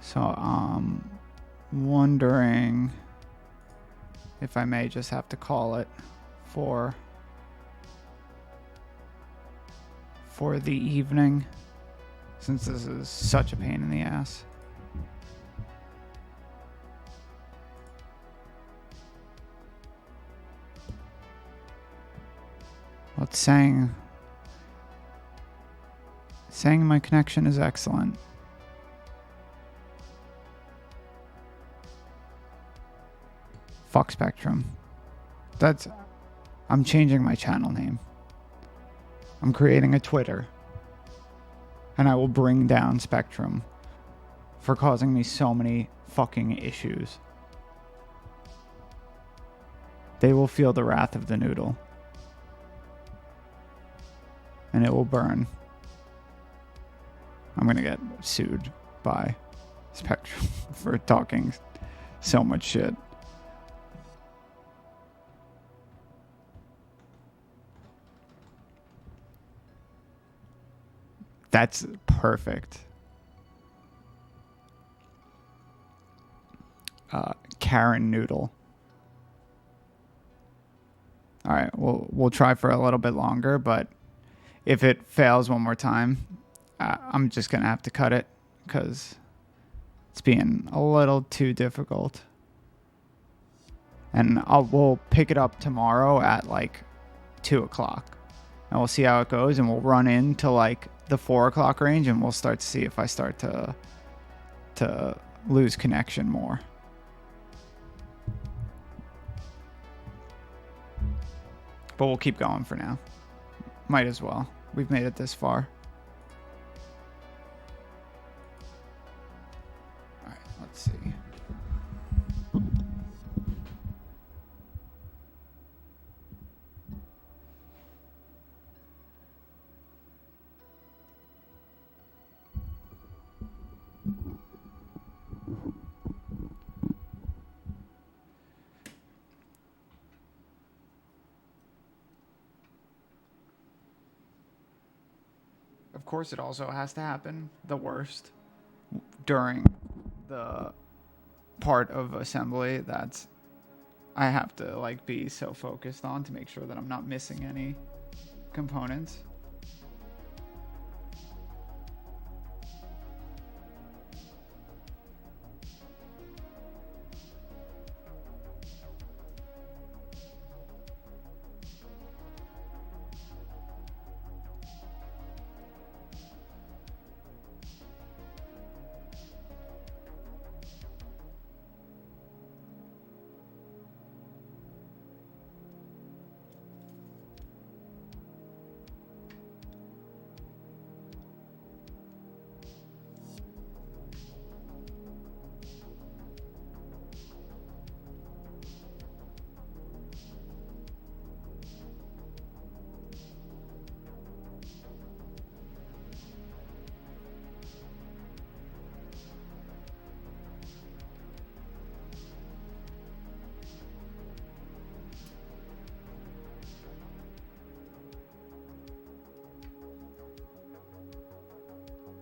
So wondering if I may just have to call it for the evening, since this is such a pain in the ass. Well, it's saying my connection is excellent. Fuck Spectrum. I'm changing my channel name. I'm creating a Twitter. And I will bring down Spectrum for causing me so many fucking issues. They will feel the wrath of the Noodle. And it will burn. I'm gonna get sued by Spectrum for talking so much shit. That's perfect. Karen Noodle. All right, we'll try for a little bit longer, but if it fails one more time, I'm just gonna have to cut it because it's being a little too difficult. And we'll pick it up tomorrow at like 2 o'clock, and we'll see how it goes, and we'll run into like the 4 o'clock range, and we'll start to see if I start to lose connection more. But we'll keep going for now. Might as well. We've made it this far. All right, let's see. course, it also has to happen the worst during the part of assembly that's I have to like be so focused on to make sure that I'm not missing any components.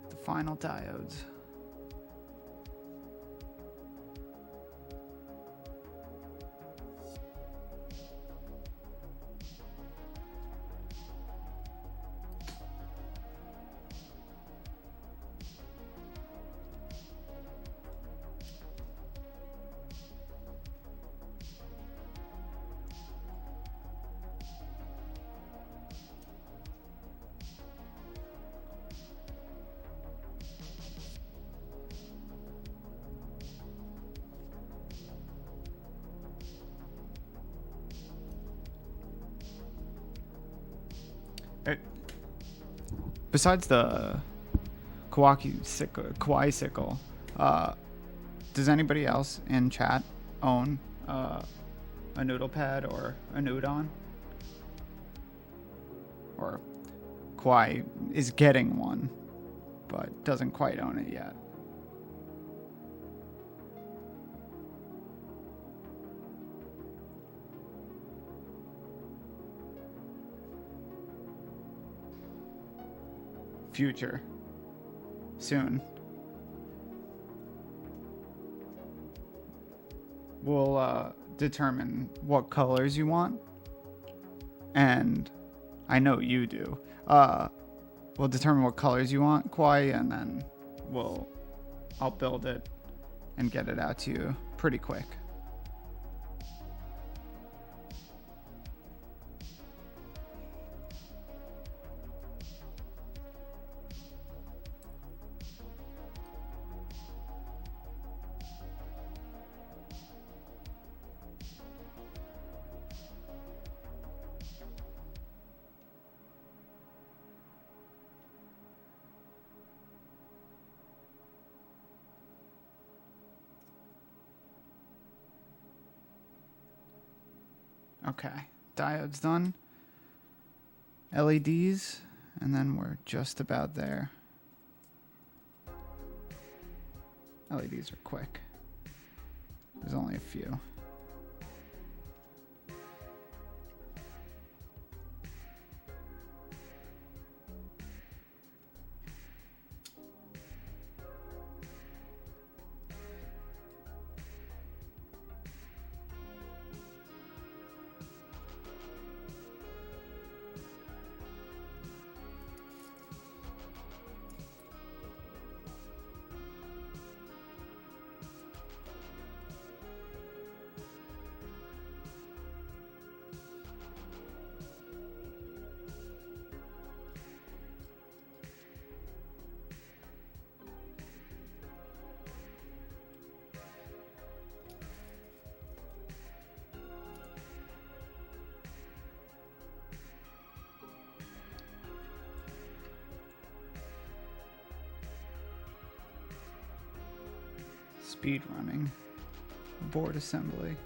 The final diodes. Besides the Kawaii sickle, does anybody else in chat own a Noodle pad or a Noodon? Or Kawaii is getting one, but doesn't quite own it yet. Future. Soon. We'll determine what colors you want. And I know you do. We'll determine what colors you want, Kwai, and then I'll build it and get it out to you pretty quick. Okay, diodes done. LEDs, and then we're just about there. LEDs are quick. There's only a few. Speed running. Board assembly.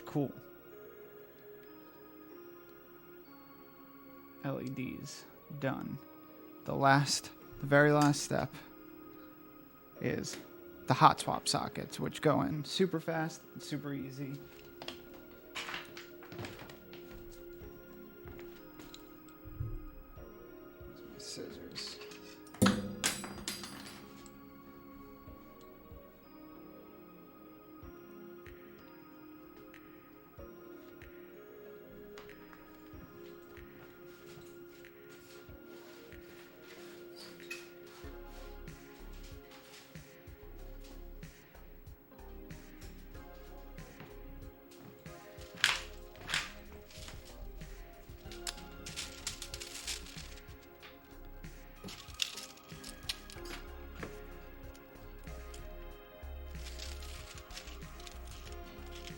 Cool. LEDs done. The very last step is the hot swap sockets, which go in super fast and super easy. Here's my scissors.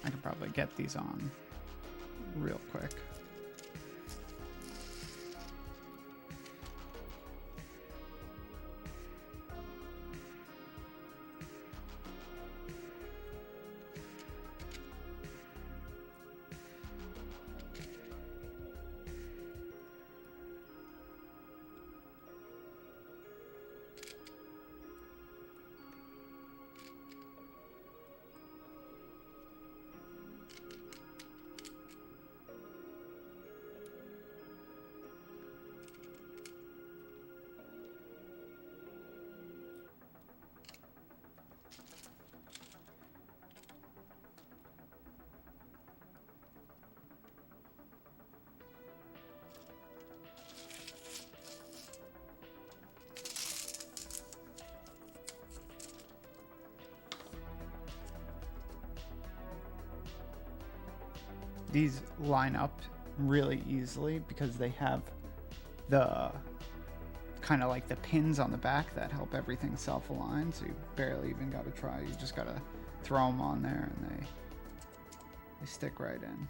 I could probably get these on real quick. These line up really easily because they have the kind of like the pins on the back that help everything self-align, so you barely even got to try. You just got to throw them on there and they stick right in.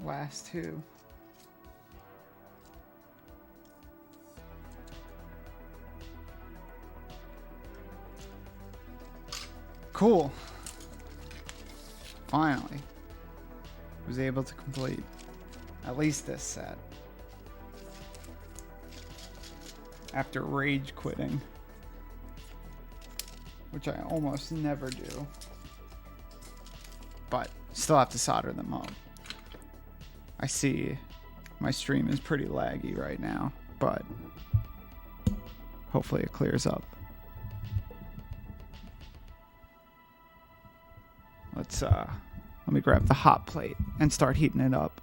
Last two. Cool. Finally. Was able to complete at least this set. After rage quitting. Which I almost never do. But still have to solder them up. I see my stream is pretty laggy right now, but hopefully it clears up. Let me grab the hot plate and start heating it up.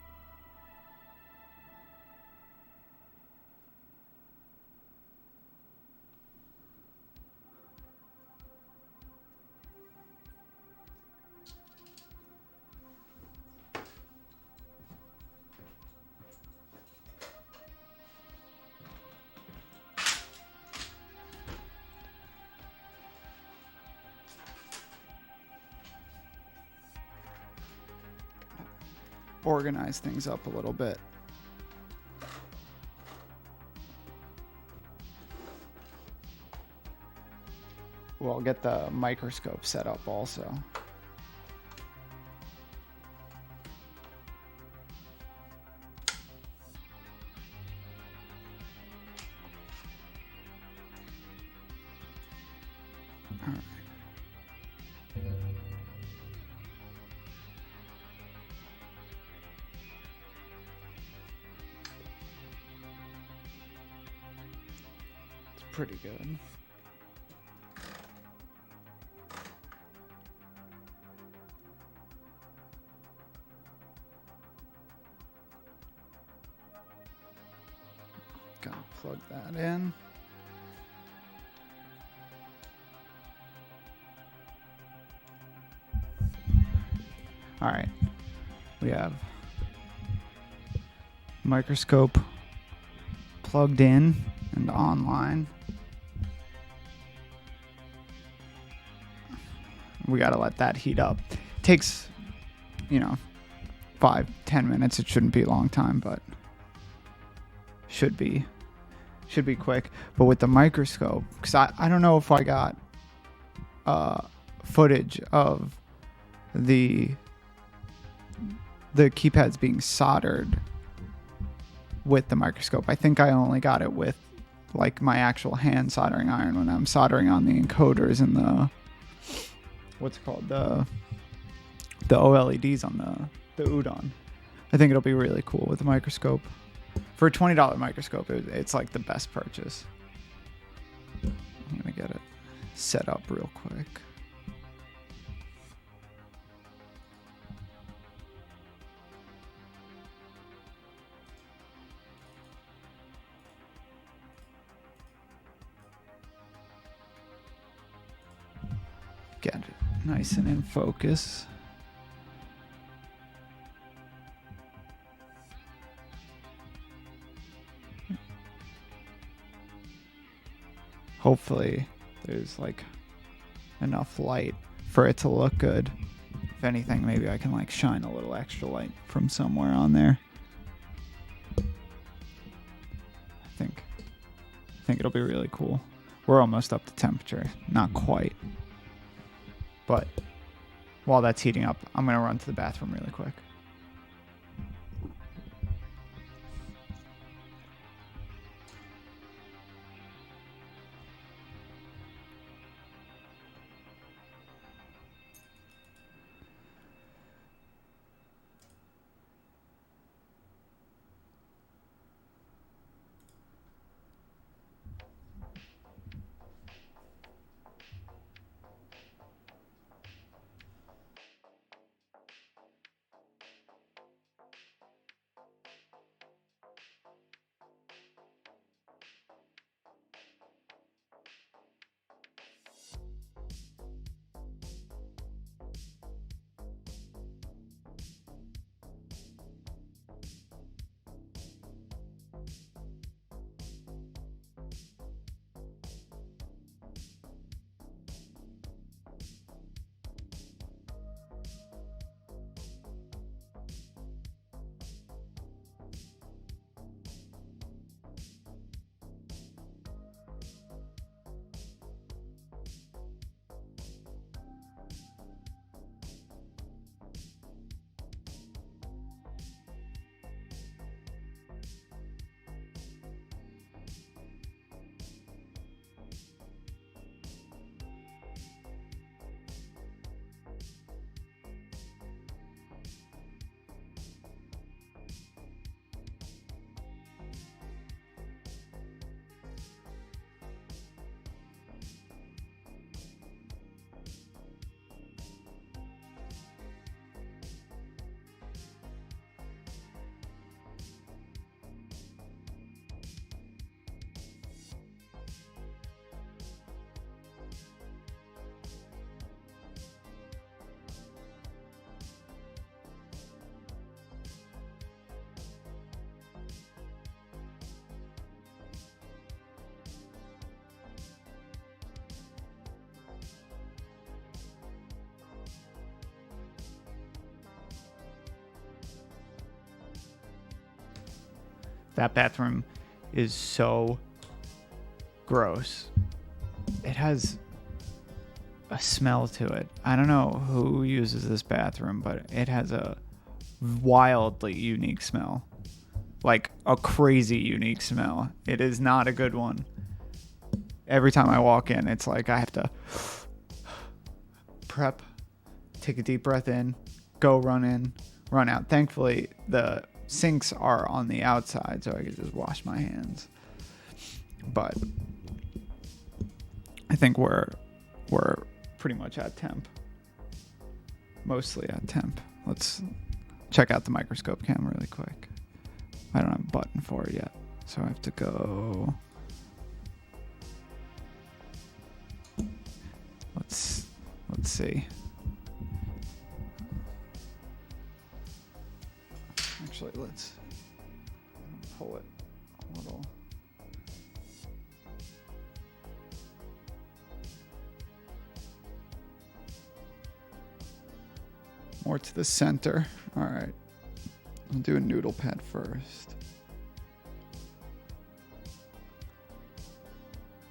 Organize things up a little bit. We'll get the microscope set up also. All right. Pretty good. Gotta plug that in. All right. We have microscope plugged in and online. We got to let that heat up. Takes, 5-10 minutes. It shouldn't be a long time, but should be quick. But with the microscope, because I don't know if I got footage of the keypads being soldered with the microscope. I think I only got it with like my actual hand soldering iron when I'm soldering on the encoders and the what's it called, the OLEDs on the Udon. I think it'll be really cool with the microscope. For a $20 microscope, it's like the best purchase. I'm gonna get it set up real quick. Get it nice and in focus. Hopefully there's like enough light for it to look good. If anything, maybe I can like shine a little extra light from somewhere on there. I think it'll be really cool. We're almost up to temperature. Not quite. But while that's heating up, I'm going to run to the bathroom really quick. That bathroom is so gross. It has a smell to it. I don't know who uses this bathroom, but it has a wildly unique smell. Like a crazy unique smell. It is not a good one. Every time I walk in, it's like I have to prep, take a deep breath in, go run in, run out. Thankfully, the sinks are on the outside, so I can just wash my hands. But I think we're pretty much at temp. Mostly at temp. Let's check out the microscope cam really quick. I don't have a button for it yet, so I have to go. Let's see. Actually, let's pull it a little. More to the center. All right. I'll do a noodle pad first.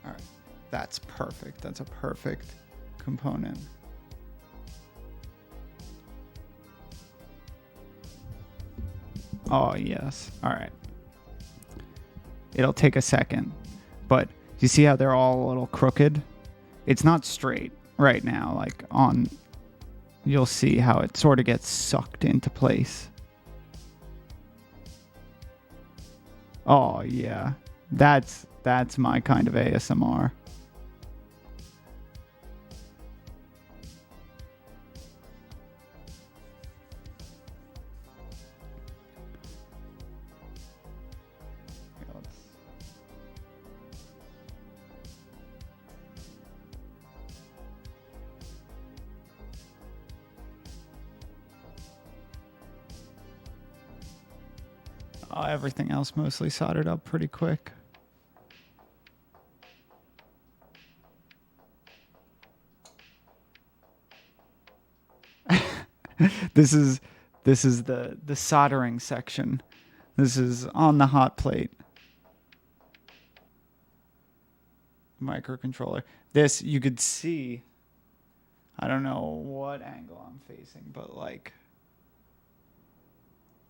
All right. That's perfect. That's a perfect component. Oh, yes. All right. It'll take a second. But do you see how they're all a little crooked? It's not straight right now. Like on, you'll see how it sort of gets sucked into place. Oh, yeah. That's my kind of ASMR. Everything else mostly soldered up pretty quick. This is the soldering section. This is on the hot plate. Microcontroller. This you could see. I don't know what angle I'm facing, but like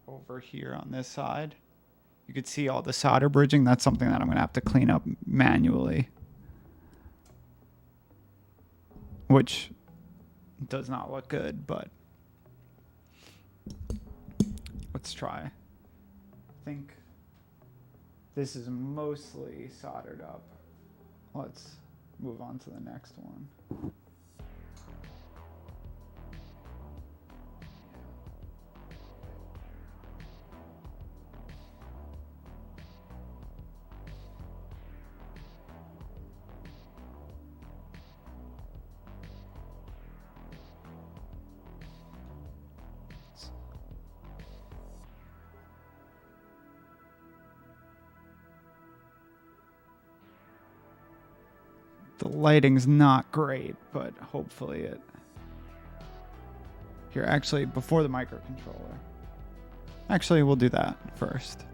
over here on this side, you could see all the solder bridging. That's something that I'm going to have to clean up manually, which does not look good, but let's try. I think this is mostly soldered up. Let's move on to the next one. The lighting's not great, but hopefully it... Here, actually, before the microcontroller. Actually, we'll do that first.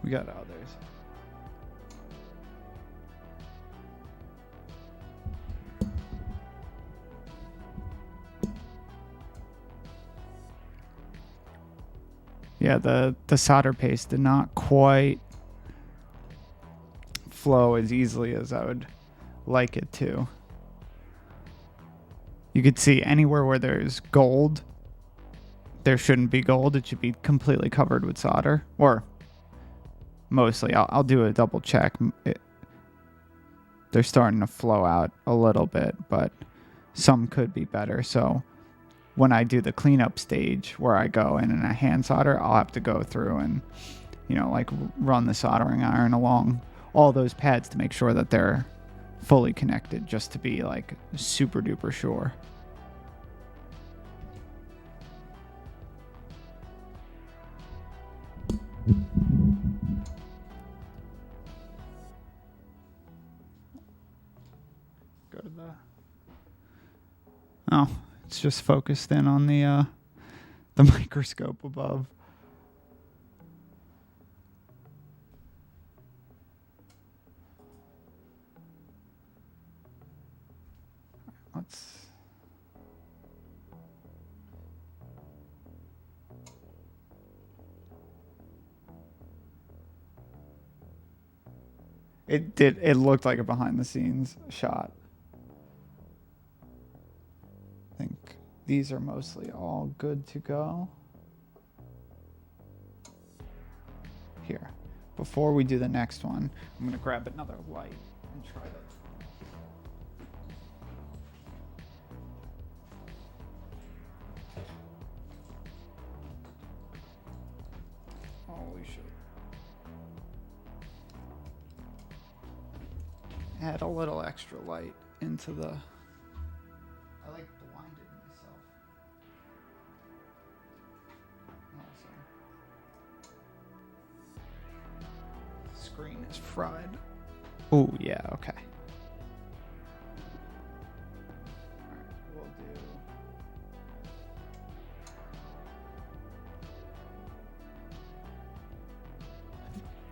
We got others. Yeah, the solder paste did not quite flow as easily as I would like it to. You could see anywhere where there's gold, there shouldn't be gold. It should be completely covered with solder, or mostly. I'll do a double check. They're starting to flow out a little bit, but some could be better. So when I do the cleanup stage where I go in and I hand solder, I'll have to go through and, like run the soldering iron along all those pads to make sure that they're fully connected, just to be like super duper sure. Go to the... Oh, it's just focused in on the microscope above. It looked like a behind the scenes shot. I think these are mostly all good to go. Here, before we do the next one, I'm gonna grab another light and try to. Holy shit. Add a little extra light into the. I like blinded myself. Also, screen is fried. Oh yeah, okay. Alright, we'll do.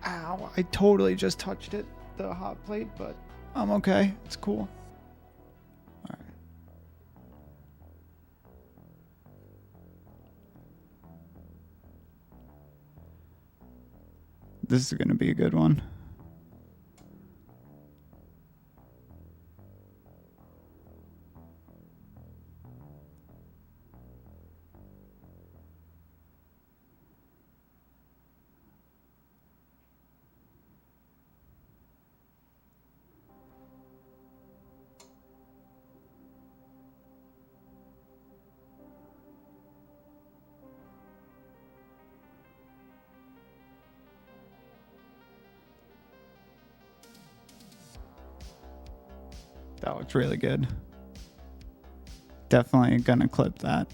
Ow! I totally just touched it, the hot plate, but I'm okay. It's cool. All right. This is going to be a good one. That looks really good. Definitely gonna clip that.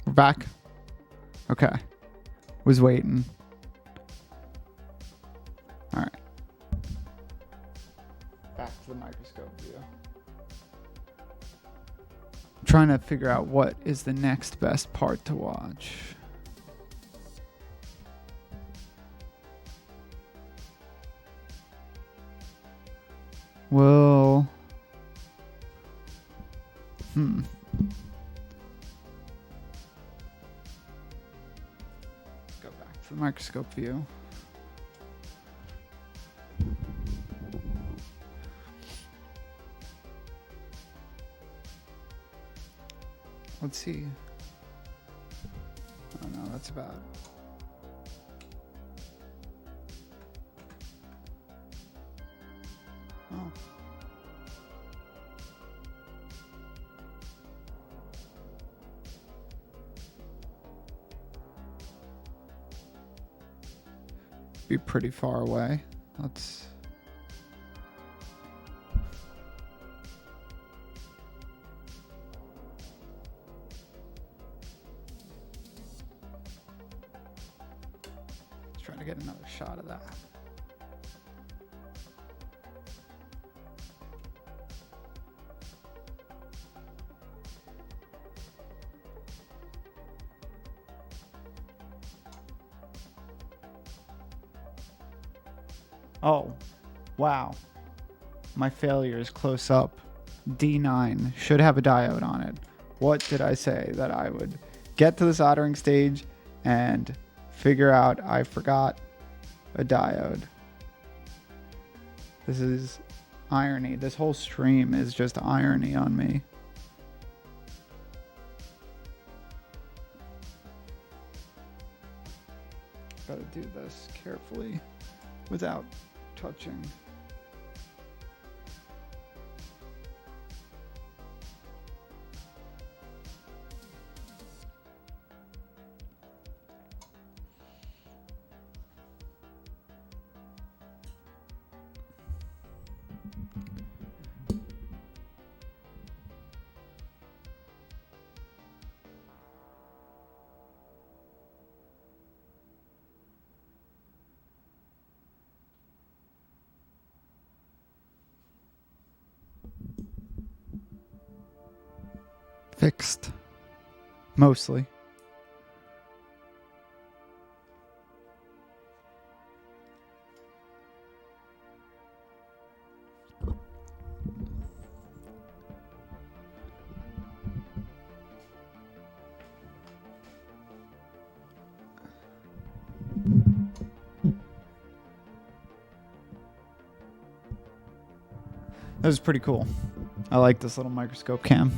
We're back. Okay. Was waiting. All right. Back to the microscope view. I'm trying to figure out what is the next best part to watch. Well, Let's go back to the microscope view. Let's see. Oh no, that's bad. Oh. Be pretty far away. Let's try to get another shot of that. Oh, wow. My failure is close up. D9 should have a diode on it. What did I say? That I would get to the soldering stage and figure out I forgot a diode. This is irony. This whole stream is just irony on me. Gotta do this carefully without touching. Fixed. Mostly. That was pretty cool. I like this little microscope cam.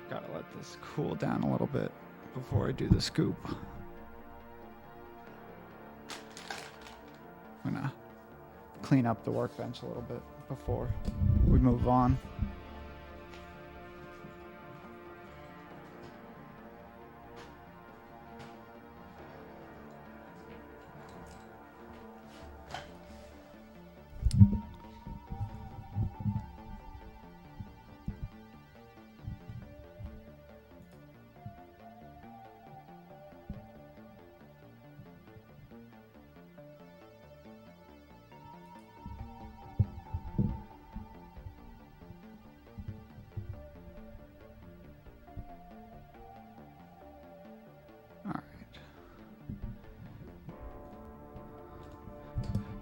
Gotta let this cool down a little bit before I do the scoop. I'm gonna clean up the workbench a little bit before we move on.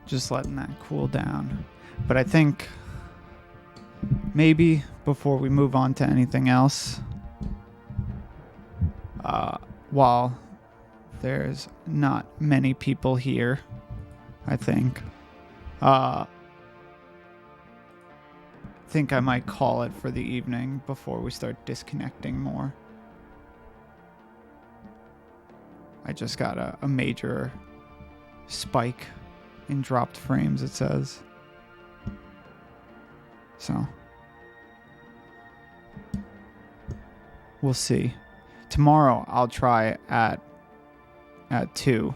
Just letting that cool down. But I think maybe before we move on to anything else, while there's not many people here, I think I might call it for the evening before we start disconnecting more. I just got a major spike in dropped frames, it says. So we'll see. Tomorrow I'll try at 2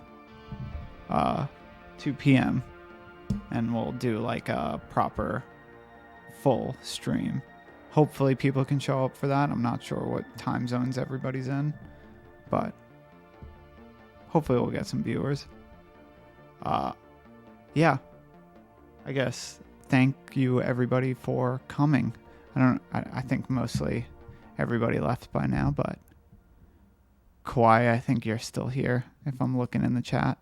p.m. and we'll do like a proper full stream. Hopefully people can show up for that. I'm not sure what time zones everybody's in, but hopefully we'll get some viewers. Yeah, I guess thank you everybody for coming. I think mostly everybody left by now, but Kawhi, I think you're still here if I'm looking in the chat.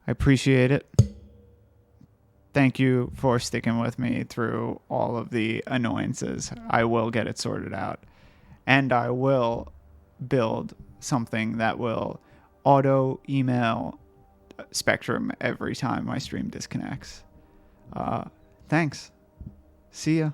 I appreciate it. Thank you for sticking with me through all of the annoyances. I will get it sorted out, and I will build something that will auto email Spectrum every time my stream disconnects. Thanks. See ya.